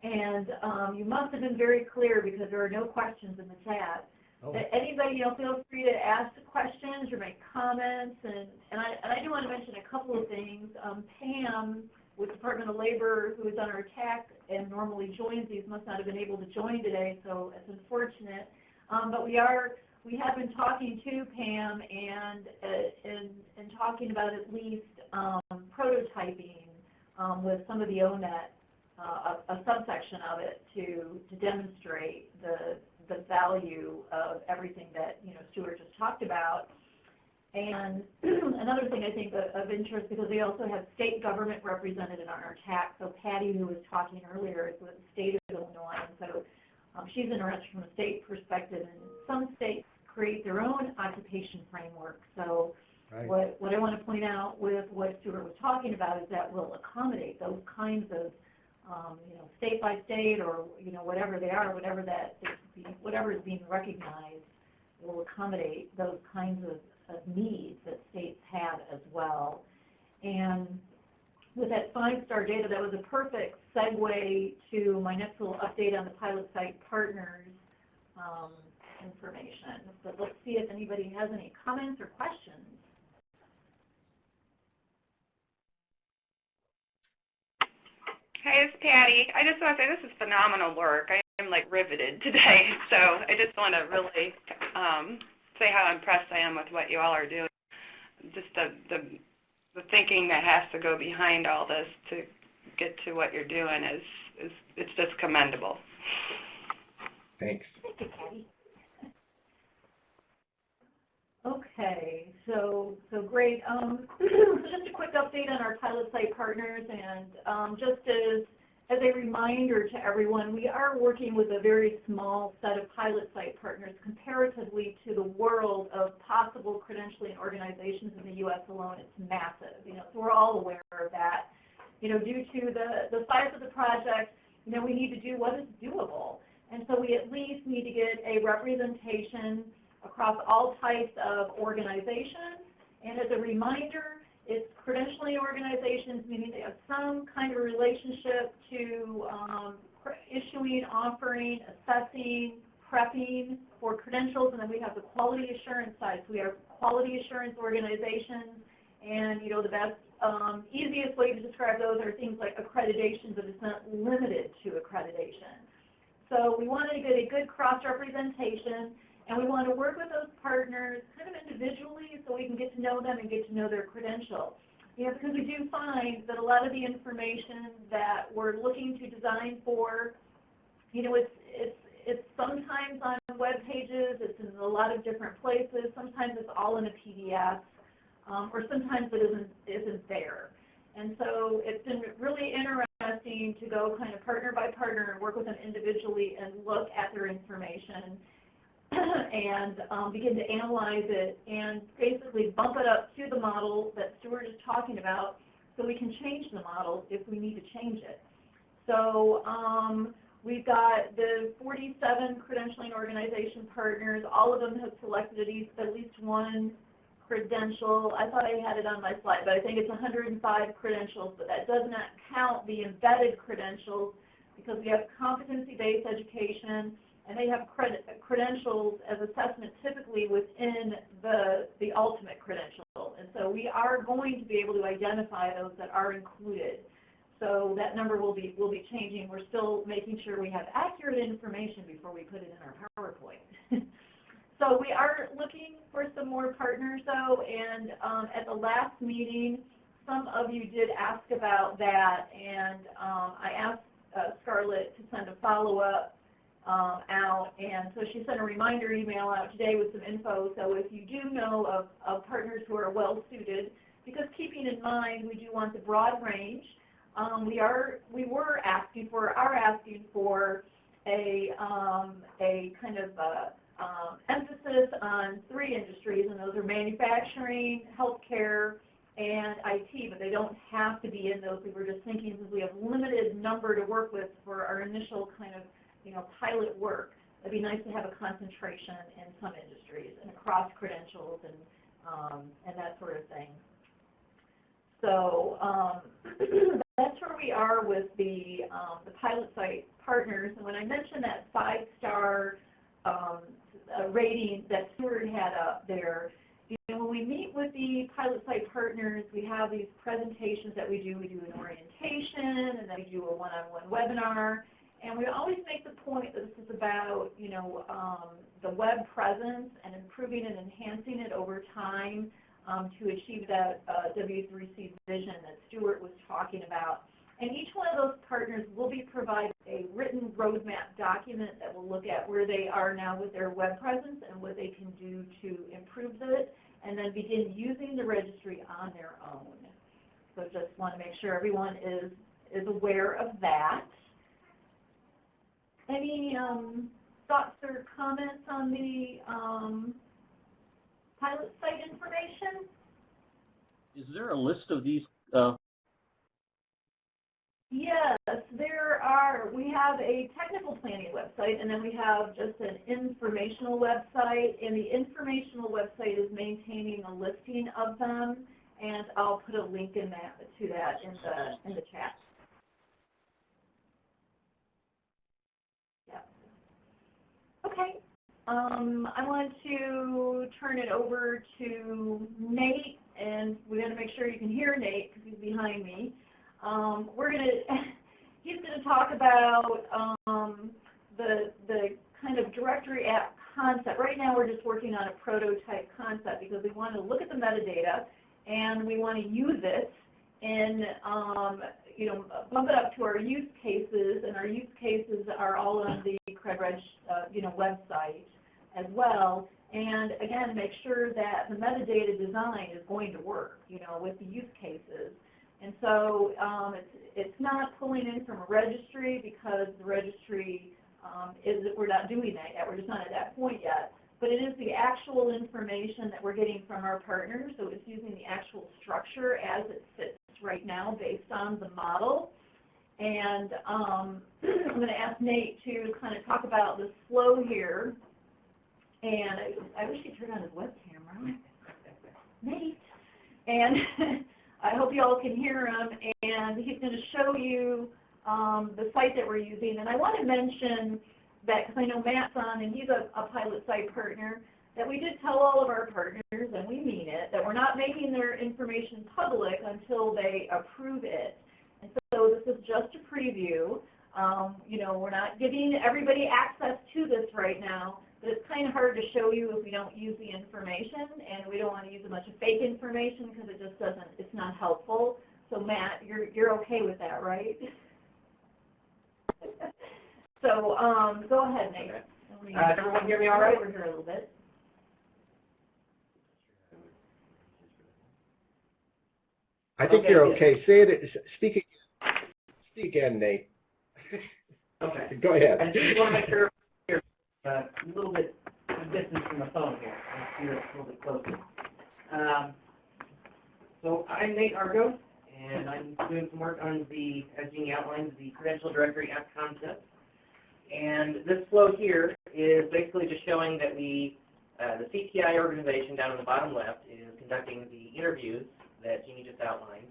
And you must have been very clear because there are no questions in the chat. Oh. Anybody, feel free to ask questions or make comments. And I do want to mention a couple of things. Pam with Department of Labor, who is on our TAC and normally joins these, must not have been able to join today, so it's unfortunate. But we have been talking to Pam and talking about at least prototyping with some of the ONET, a subsection of it to demonstrate the value of everything that Stuart just talked about. And another thing I think of interest, because they also have state government represented in our TAC. So Patty, who was talking earlier, is with the state of Illinois, and so she's interested from a state perspective. And some states create their own occupation framework. So right. What I want to point out with what Stuart was talking about is that we'll accommodate those kinds of state by state or whatever they are, whatever is being recognized, will accommodate those kinds of needs that states have as well. And with that 5-star data, that was a perfect segue to my next little update on the pilot site partners information. But let's see if anybody has any comments or questions. Hey, it's Patty. I just want to say this is phenomenal work. I am riveted today, so I just want to really say how impressed I am with what you all are doing. Just the thinking that has to go behind all this to get to what you're doing it's just commendable. Thanks. Thank you, Patty. Okay, so great. Just a quick update on our pilot site partners, and just as a reminder to everyone, we are working with a very small set of pilot site partners comparatively to the world of possible credentialing organizations in the U.S. alone. It's massive, so we're all aware of that. Due to the size of the project, we need to do what is doable, and so we at least need to get a representation across all types of organizations. And as a reminder, it's credentialing organizations, meaning they have some kind of relationship to issuing, offering, assessing, prepping for credentials, and then we have the quality assurance side. So we have quality assurance organizations, and the best, easiest way to describe those are things like accreditation, but it's not limited to accreditation. So we wanted to get a good cross-representation, and we want to work with those partners kind of individually so we can get to know them and get to know their credentials. Because we do find that a lot of the information that we're looking to design for, it's sometimes on web pages, it's in a lot of different places, sometimes it's all in a PDF, or sometimes it isn't there. And so it's been really interesting to go kind of partner by partner and work with them individually and look at their information and begin to analyze it and basically bump it up to the model that Stuart is talking about so we can change the model if we need to change it. So we've got the 47 credentialing organization partners. All of them have selected at least one credential. I thought I had it on my slide, but I think it's 105 credentials, but that does not count the embedded credentials because we have competency-based education, and they have credentials as assessment typically within the ultimate credential. And so we are going to be able to identify those that are included. So that number will be changing. We're still making sure we have accurate information before we put it in our PowerPoint. So we are looking for some more partners, though, and at the last meeting, some of you did ask about that, and I asked Scarlett to send a follow-up out, and so she sent a reminder email out today with some info. So if you do know of partners who are well-suited, because keeping in mind we do want the broad range, we are asking for a kind of emphasis on 3 industries, and those are manufacturing, healthcare, and IT, but they don't have to be in those. We were just thinking since we have limited number to work with for our initial kind of, pilot work, it'd be nice to have a concentration in some industries and across credentials and that sort of thing. So that's where we are with the pilot site partners. And when I mentioned that 5-star rating that Stuart had up there, when we meet with the pilot site partners, we have these presentations that we do. We do an orientation, and then we do a one-on-one webinar. And we always make the point that this is about, the web presence and improving and enhancing it over time to achieve that W3C vision that Stuart was talking about. And each one of those partners will be provided a written roadmap document that will look at where they are now with their web presence and what they can do to improve it, and then begin using the registry on their own. So just want to make sure everyone is aware of that. Any thoughts or comments on the pilot site information? Is there a list of these? Yes, there are. We have a technical planning website, and then we have just an informational website, and the informational website is maintaining a listing of them, and I'll put a link in to that in the chat. Yeah. Okay. I want to turn it over to Nate, and we got to make sure you can hear Nate because he's behind me. He's gonna talk about the kind of directory app concept. Right now we're just working on a prototype concept because we want to look at the metadata and we want to use it and bump it up to our use cases, and our use cases are all on the CredReg website as well. And again, make sure that the metadata design is going to work, with the use cases. And so it's not pulling in from a registry because the registry we're not doing that yet. We're just not at that point yet. But it is the actual information that we're getting from our partners. So it's using the actual structure as it sits right now based on the model. And I'm going to ask Nate to kind of talk about the flow here. And I wish he'd turn on his webcam, right? Nate. And I hope you all can hear him, and he's going to show you the site that we're using. And I want to mention that, because I know Matt's on, and he's a pilot site partner, that we did tell all of our partners, and we mean it, that we're not making their information public until they approve it. And so this is just a preview. We're not giving everybody access to this right now. But it's kind of hard to show you if we don't use the information, and we don't want to use a bunch of fake information because it just doesn't, it's not helpful. So Matt, you're okay with that, right? So go ahead, Nate. Everyone hear me all right? Over here a little bit. I think you're okay. Say it. Speak again, Nate. Okay. Go ahead. I just want to make sure you're a little bit distance from the phone here. I'm here a little bit closer. So I'm Nate Argo, and I'm doing some work on the, as Jeannie outlined, the Credential Directory App concept. And this flow here is basically just showing that the CGI organization down in the bottom left is conducting the interviews that Jeannie just outlined.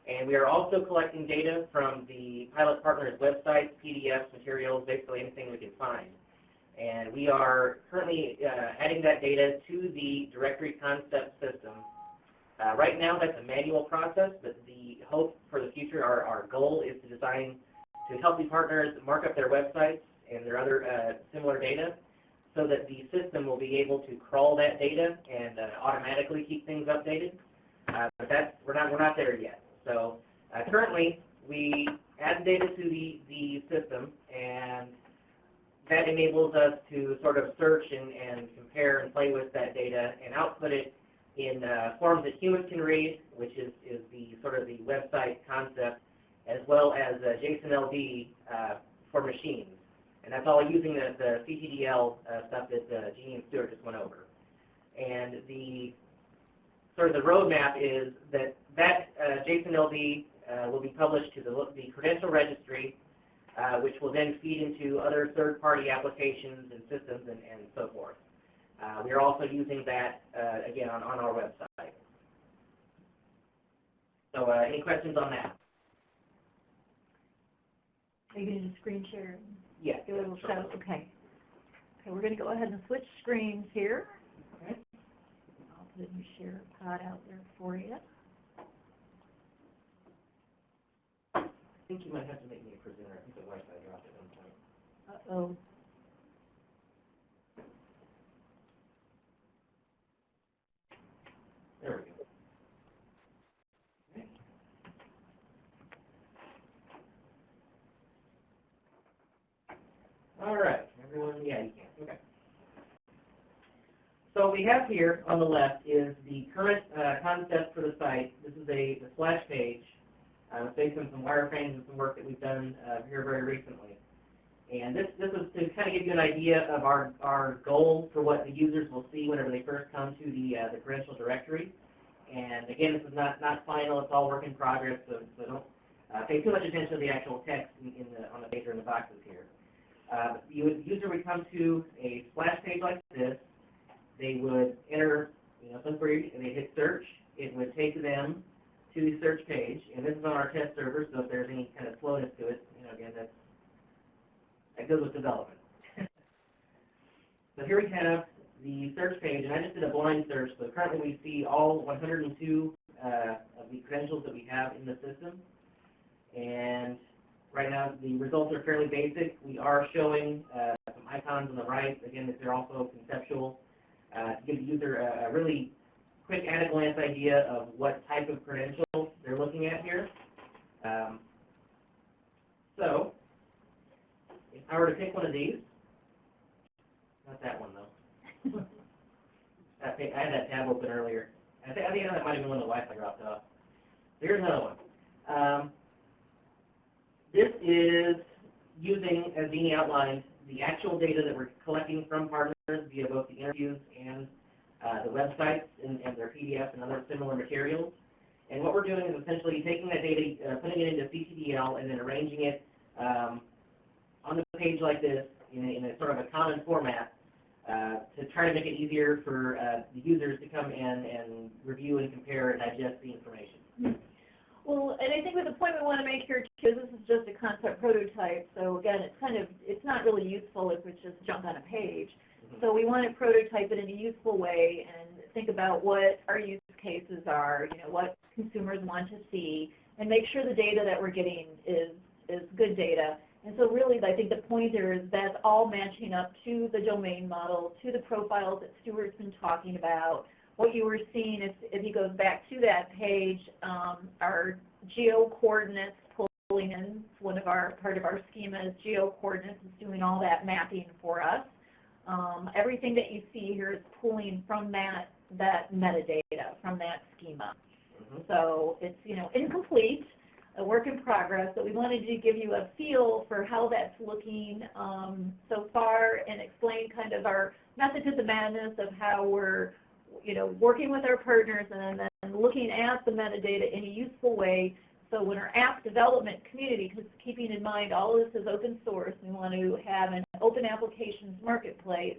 And we are also collecting data from the pilot partners' websites, PDFs, materials, basically anything we can find. And we are currently adding that data to the directory concept system. Right now, that's a manual process, but the hope for the future, our goal is to design to help the partners mark up their websites and their other similar data so that the system will be able to crawl that data and automatically keep things updated. But we're not there yet. So currently, we add data to the system, and that enables us to sort of search and compare and play with that data and output it in forms that humans can read, which is the sort of the website concept, as well as JSON-LD for machines. And that's all using the CTDL stuff that Jeannie and Stuart just went over. And the sort of the roadmap is that that JSON LD will be published to the Credential Registry, which will then feed into other third-party applications and systems and so forth. We are also using that, again, on our website. So any questions on that? Are you going to screen share? Yes. Give it a little shout. Okay. Okay, we're going to go ahead and switch screens here. Okay. I'll put a new share pod out there for you. I think you might have to make me a presenter. I think the Wi-Fi dropped at one point. Uh-oh. There we go. Okay. All right, everyone, yeah, you can. Okay. So what we have here on the left is the current concept for the site. This is a splash page based on some wireframes and some work that we've done here very recently. And this is to kind of give you an idea of our goal for what the users will see whenever they first come to the Credential Directory. And again, this is not final; it's all work in progress. So don't pay too much attention to the actual text on the page or in the boxes here. The user would come to a splash page like this. They would enter, some query, and they hit search. It would take them to the search page, and this is on our test server. So if there's any kind of slowness to it, again, that goes with development. So here we have the search page, and I just did a blind search. So currently we see all 102 of the credentials that we have in the system. And right now the results are fairly basic. We are showing some icons on the right. Again, they're also conceptual to give the user a really quick at-a-glance idea of what type of credentials they're looking at here. So if I were to pick one of these, not that one though. I had that tab open earlier. I think that might have been when the Wi-Fi dropped off. Here's another one. This is using, as Deanie outlined, the actual data that we're collecting from partners via both the interviews and the websites and their PDFs and other similar materials. And what we're doing is essentially taking that data, putting it into CTDL, and then arranging it on the page like this in a sort of a common format to try to make it easier for the users to come in and review and compare and digest the information. Well, and I think with the point we want to make here too, this is just a concept prototype. So again, it's not really useful if it's just junk on a page. So we want to prototype it in a useful way and think about what our use cases are, what consumers want to see, and make sure the data that we're getting is good data. And so really, I think the point there is that's all matching up to the domain model, to the profiles that Stuart's been talking about. What you were seeing, if he goes back to that page, our geo coordinates pulling in. Part of our schema is geo coordinates is doing all that mapping for us. Everything that you see here is pulling from that metadata, from that schema. So it's incomplete, a work in progress, but we wanted to give you a feel for how that's looking so far and explain kind of our method to the madness of how we're working with our partners and then looking at the metadata in a useful way. So when our app development community, because keeping in mind all of this is open source, we want to have an open applications marketplace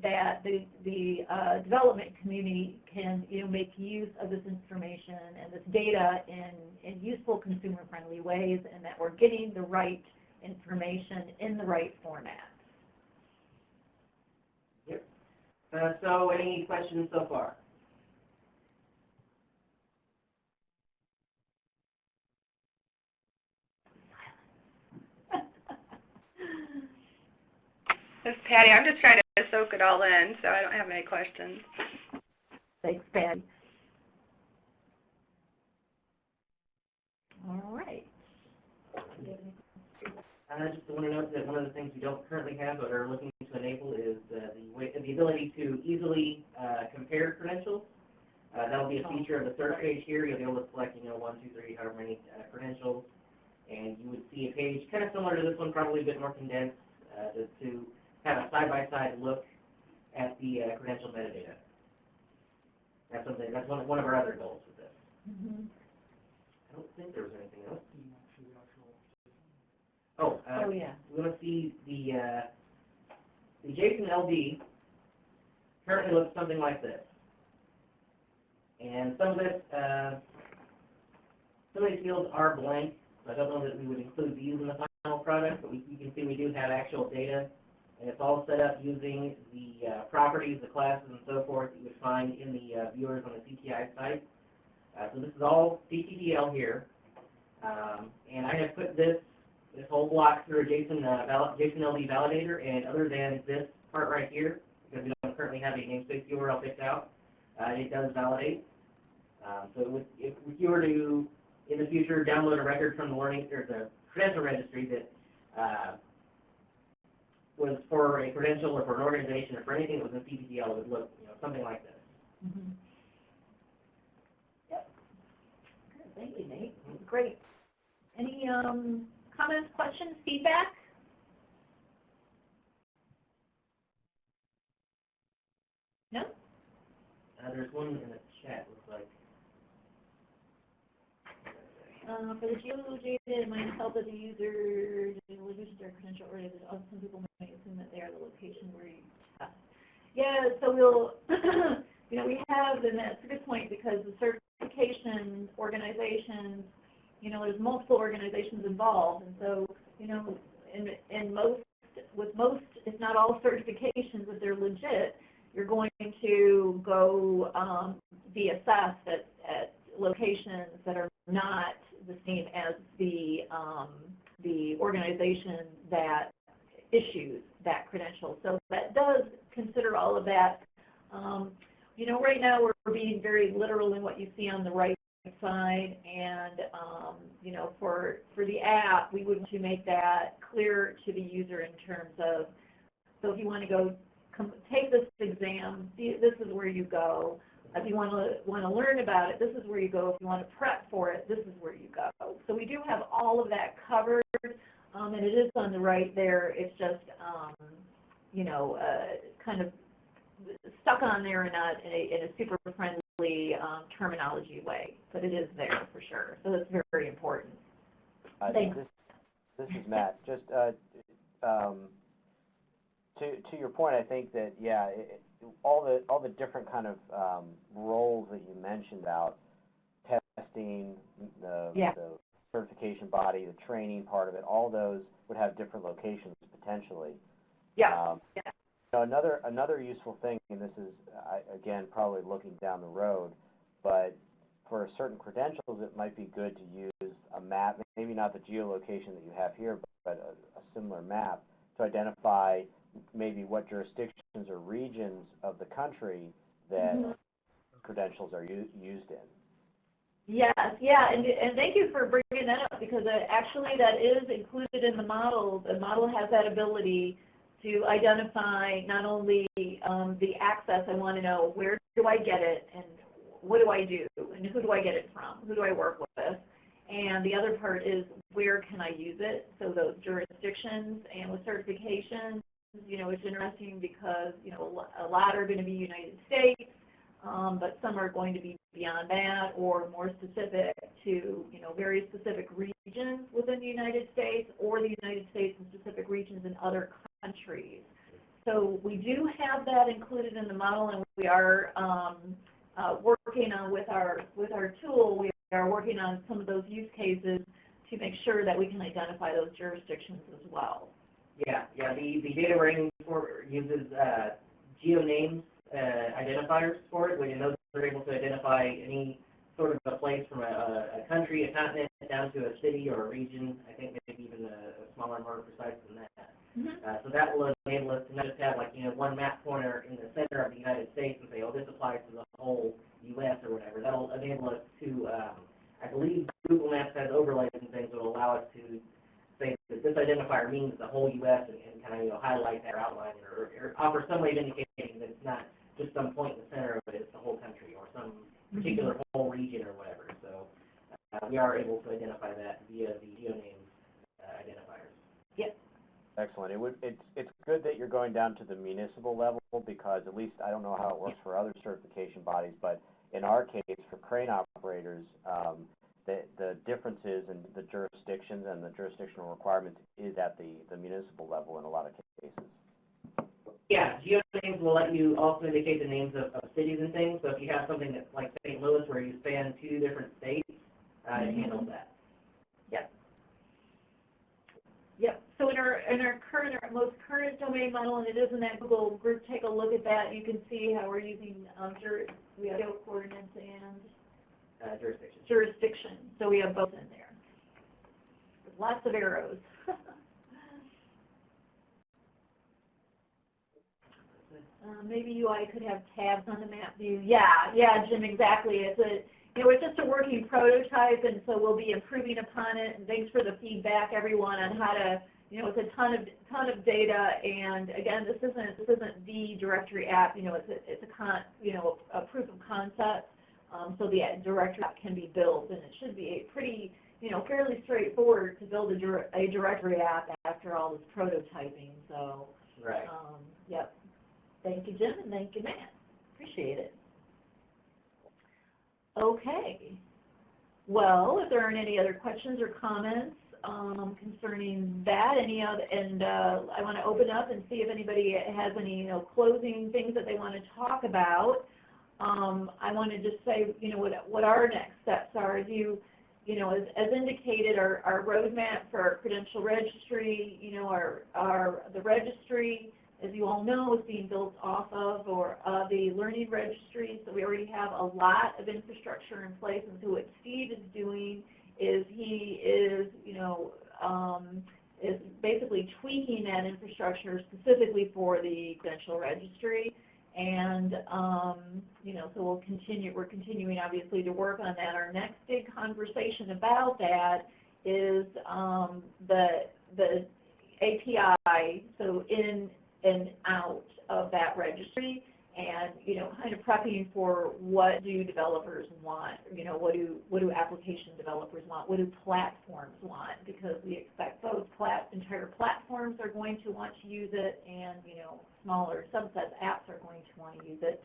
that the development community can make use of this information and this data in useful consumer-friendly ways, and that we're getting the right information in the right format. Yep. So any questions so far? This is Patty. I'm just trying to soak it all in, so I don't have any questions. Thanks, Patty. All right. I just want to note that one of the things we don't currently have but are looking to enable is the ability to easily compare credentials. That will be a feature of the search page here. You'll be able to select, 1, 2, 3, however many credentials, and you would see a page kind of similar to this one, probably a bit more condensed, to have a side-by-side look at the credential metadata. That's one of our other goals with this. Mm-hmm. Oh, yeah. We want to see the JSON LD currently looks something like this. And some of this, some of these fields are blank, so I don't know that we would include these in the final product, but you can see we do have actual data, and it's all set up using the properties, the classes, and so forth that you would find in the viewers on the CTI site. So this is all CTDL here, and I have put this whole block through a JSON LD validator, and other than this part right here, because we don't currently have a namespace URL picked out, it does validate. So if you were to, in the future, download a record from the the Credential Registry that was for a credential or for an organization or for anything that was in CTDL, it would look something like this. Mm-hmm. Yep. Good. Thank you, Nate. Great. Any comments, questions, feedback? No? There's one in the chat, looks like. For the geolocated, it might help that the user use their credential oriented. Some people might assume that they are the location where you test. Yeah, so we'll, we have, and that's a good point because the certification organizations, there's multiple organizations involved, and so, with most, if not all certifications, if they're legit, you're going to go be assessed at locations that are not the same as the organization that issues that credential. So that does consider all of that. Right now we're being very literal in what you see on the right side, and for the app, we would want to make that clear to the user in terms of, so if you want to go take this exam, this is where you go. If you want to learn about it, this is where you go. If you want to prep for it, this is where you go. So we do have all of that covered, and it is on the right there. It's just, kind of stuck on there and not in a super friendly terminology way, but it is there for sure. So that's very, very important. Thanks. This is Matt. Just to your point, I think that all the different kind of roles that you mentioned about testing, the certification body, the training part of it, all those would have different locations potentially. Yeah. Another useful thing, and this is again probably looking down the road, but for certain credentials, it might be good to use a map, maybe not the geolocation that you have here, but a similar map to identify maybe what jurisdictions or regions of the country that credentials are used in. Yes, yeah, and thank you for bringing that up because actually that is included in the model. The model has that ability to identify not only the access, I want to know where do I get it and what do I do and who do I get it from, who do I work with, and the other part is where can I use it, so those jurisdictions, and with certifications, it's interesting because, a lot are going to be United States, but some are going to be beyond that or more specific to, very specific regions within the United States or the United States and specific regions in other countries. So we do have that included in the model, and we are working on with our tool, we are working on some of those use cases to make sure that we can identify those jurisdictions as well. Yeah. The data we're aiming for uses geonames identifiers for it, and those are able to identify any sort of a place from a country, a continent, down to a city or a region. I think maybe even a smaller, more precise than that. Mm-hmm. So that will enable us to not just have one map pointer in the center of the United States and say, oh, this applies to the whole U.S. or whatever. That will enable us to, I believe Google Maps has overlays and things that will allow us to say that this identifier means the whole U.S. and kind of highlight that or outline it or offer some way of indicating that it's not just some point in the center of it, it's the whole country or some particular whole region or whatever. So we are able to identify that via the geoname identifiers. Yep. Excellent. It's good that you're going down to the municipal level because at least I don't know how it works for other certification bodies, but in our case, for crane operators, the differences in the jurisdictions and the jurisdictional requirements is at the municipal level in a lot of cases. Yeah, geonames will let you also indicate the names of cities and things. So if you have something that's like St. Louis where you span 2 different states, it handles that. Yep. Yep. So in our most current domain model, and it is in that Google group, take a look at that. You can see how we're using we have coordinates and jurisdiction. So we have both in there. With lots of arrows. Maybe UI could have tabs on the map view. Yeah, Jim, exactly. It's just a working prototype, and so we'll be improving upon it. And thanks for the feedback, everyone, on how to. It's a ton of data, and again, this isn't the directory app. It's a proof of concept, so the directory app can be built, and it should be a pretty, fairly straightforward to build a directory app after all this prototyping. So, right. Yep. Thank you, Jim, and thank you, Matt. Appreciate it. Okay. Well, if there aren't any other questions or comments concerning that, I want to open up and see if anybody has any, closing things that they want to talk about. I want to just say, what our next steps are. As as indicated, our roadmap for our Credential Registry, the registry, as you all know, is being built off of the Learning Registry. So we already have a lot of infrastructure in place. And so what Steve is doing is he is, is basically tweaking that infrastructure specifically for the Credential Registry. And, so we're continuing obviously to work on that. Our next big conversation about that is the API, so in and out of that registry, and kind of prepping for what do developers want, what do application developers want, what do platforms want, because we expect those entire platforms are going to want to use it, and smaller subset apps are going to want to use it.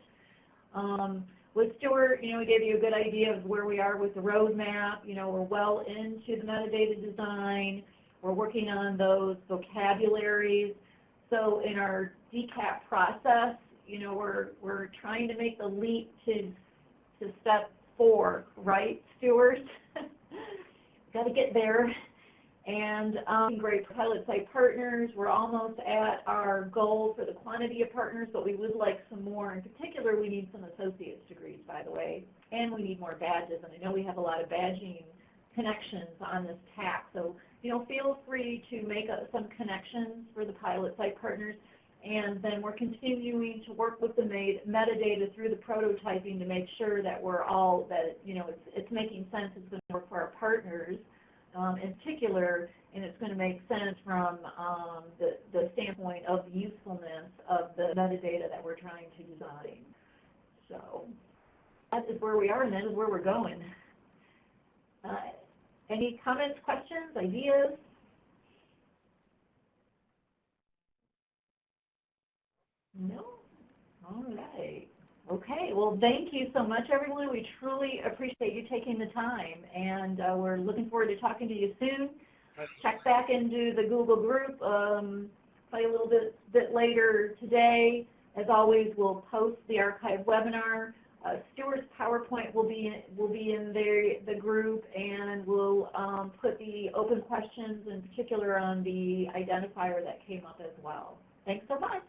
With Stuart, we gave you a good idea of where we are with the roadmap. We're well into the metadata design. We're working on those vocabularies. So in our DCAP process, we're trying to make the leap to step 4, right, Stuart? Got to get there. And great pilot site partners. We're almost at our goal for the quantity of partners, but we would like some more. In particular, we need some associate's degrees, by the way, and we need more badges. And I know we have a lot of badging connections on this TAC. So, feel free to make some connections for the pilot site partners. And then we're continuing to work with the metadata through the prototyping to make sure that it's making sense. It's going to work for our partners in particular, and it's going to make sense from the standpoint of the usefulness of the metadata that we're trying to design. So that is where we are, and that is where we're going. Any comments, questions, ideas? No? All right. Okay. Well, thank you so much, everyone. We truly appreciate you taking the time, and we're looking forward to talking to you soon. Check back into the Google group probably a little bit later today. As always, we'll post the archived webinar. Stuart's PowerPoint will be in the group, and we'll put the open questions in particular on the identifier that came up as well. Thanks so much.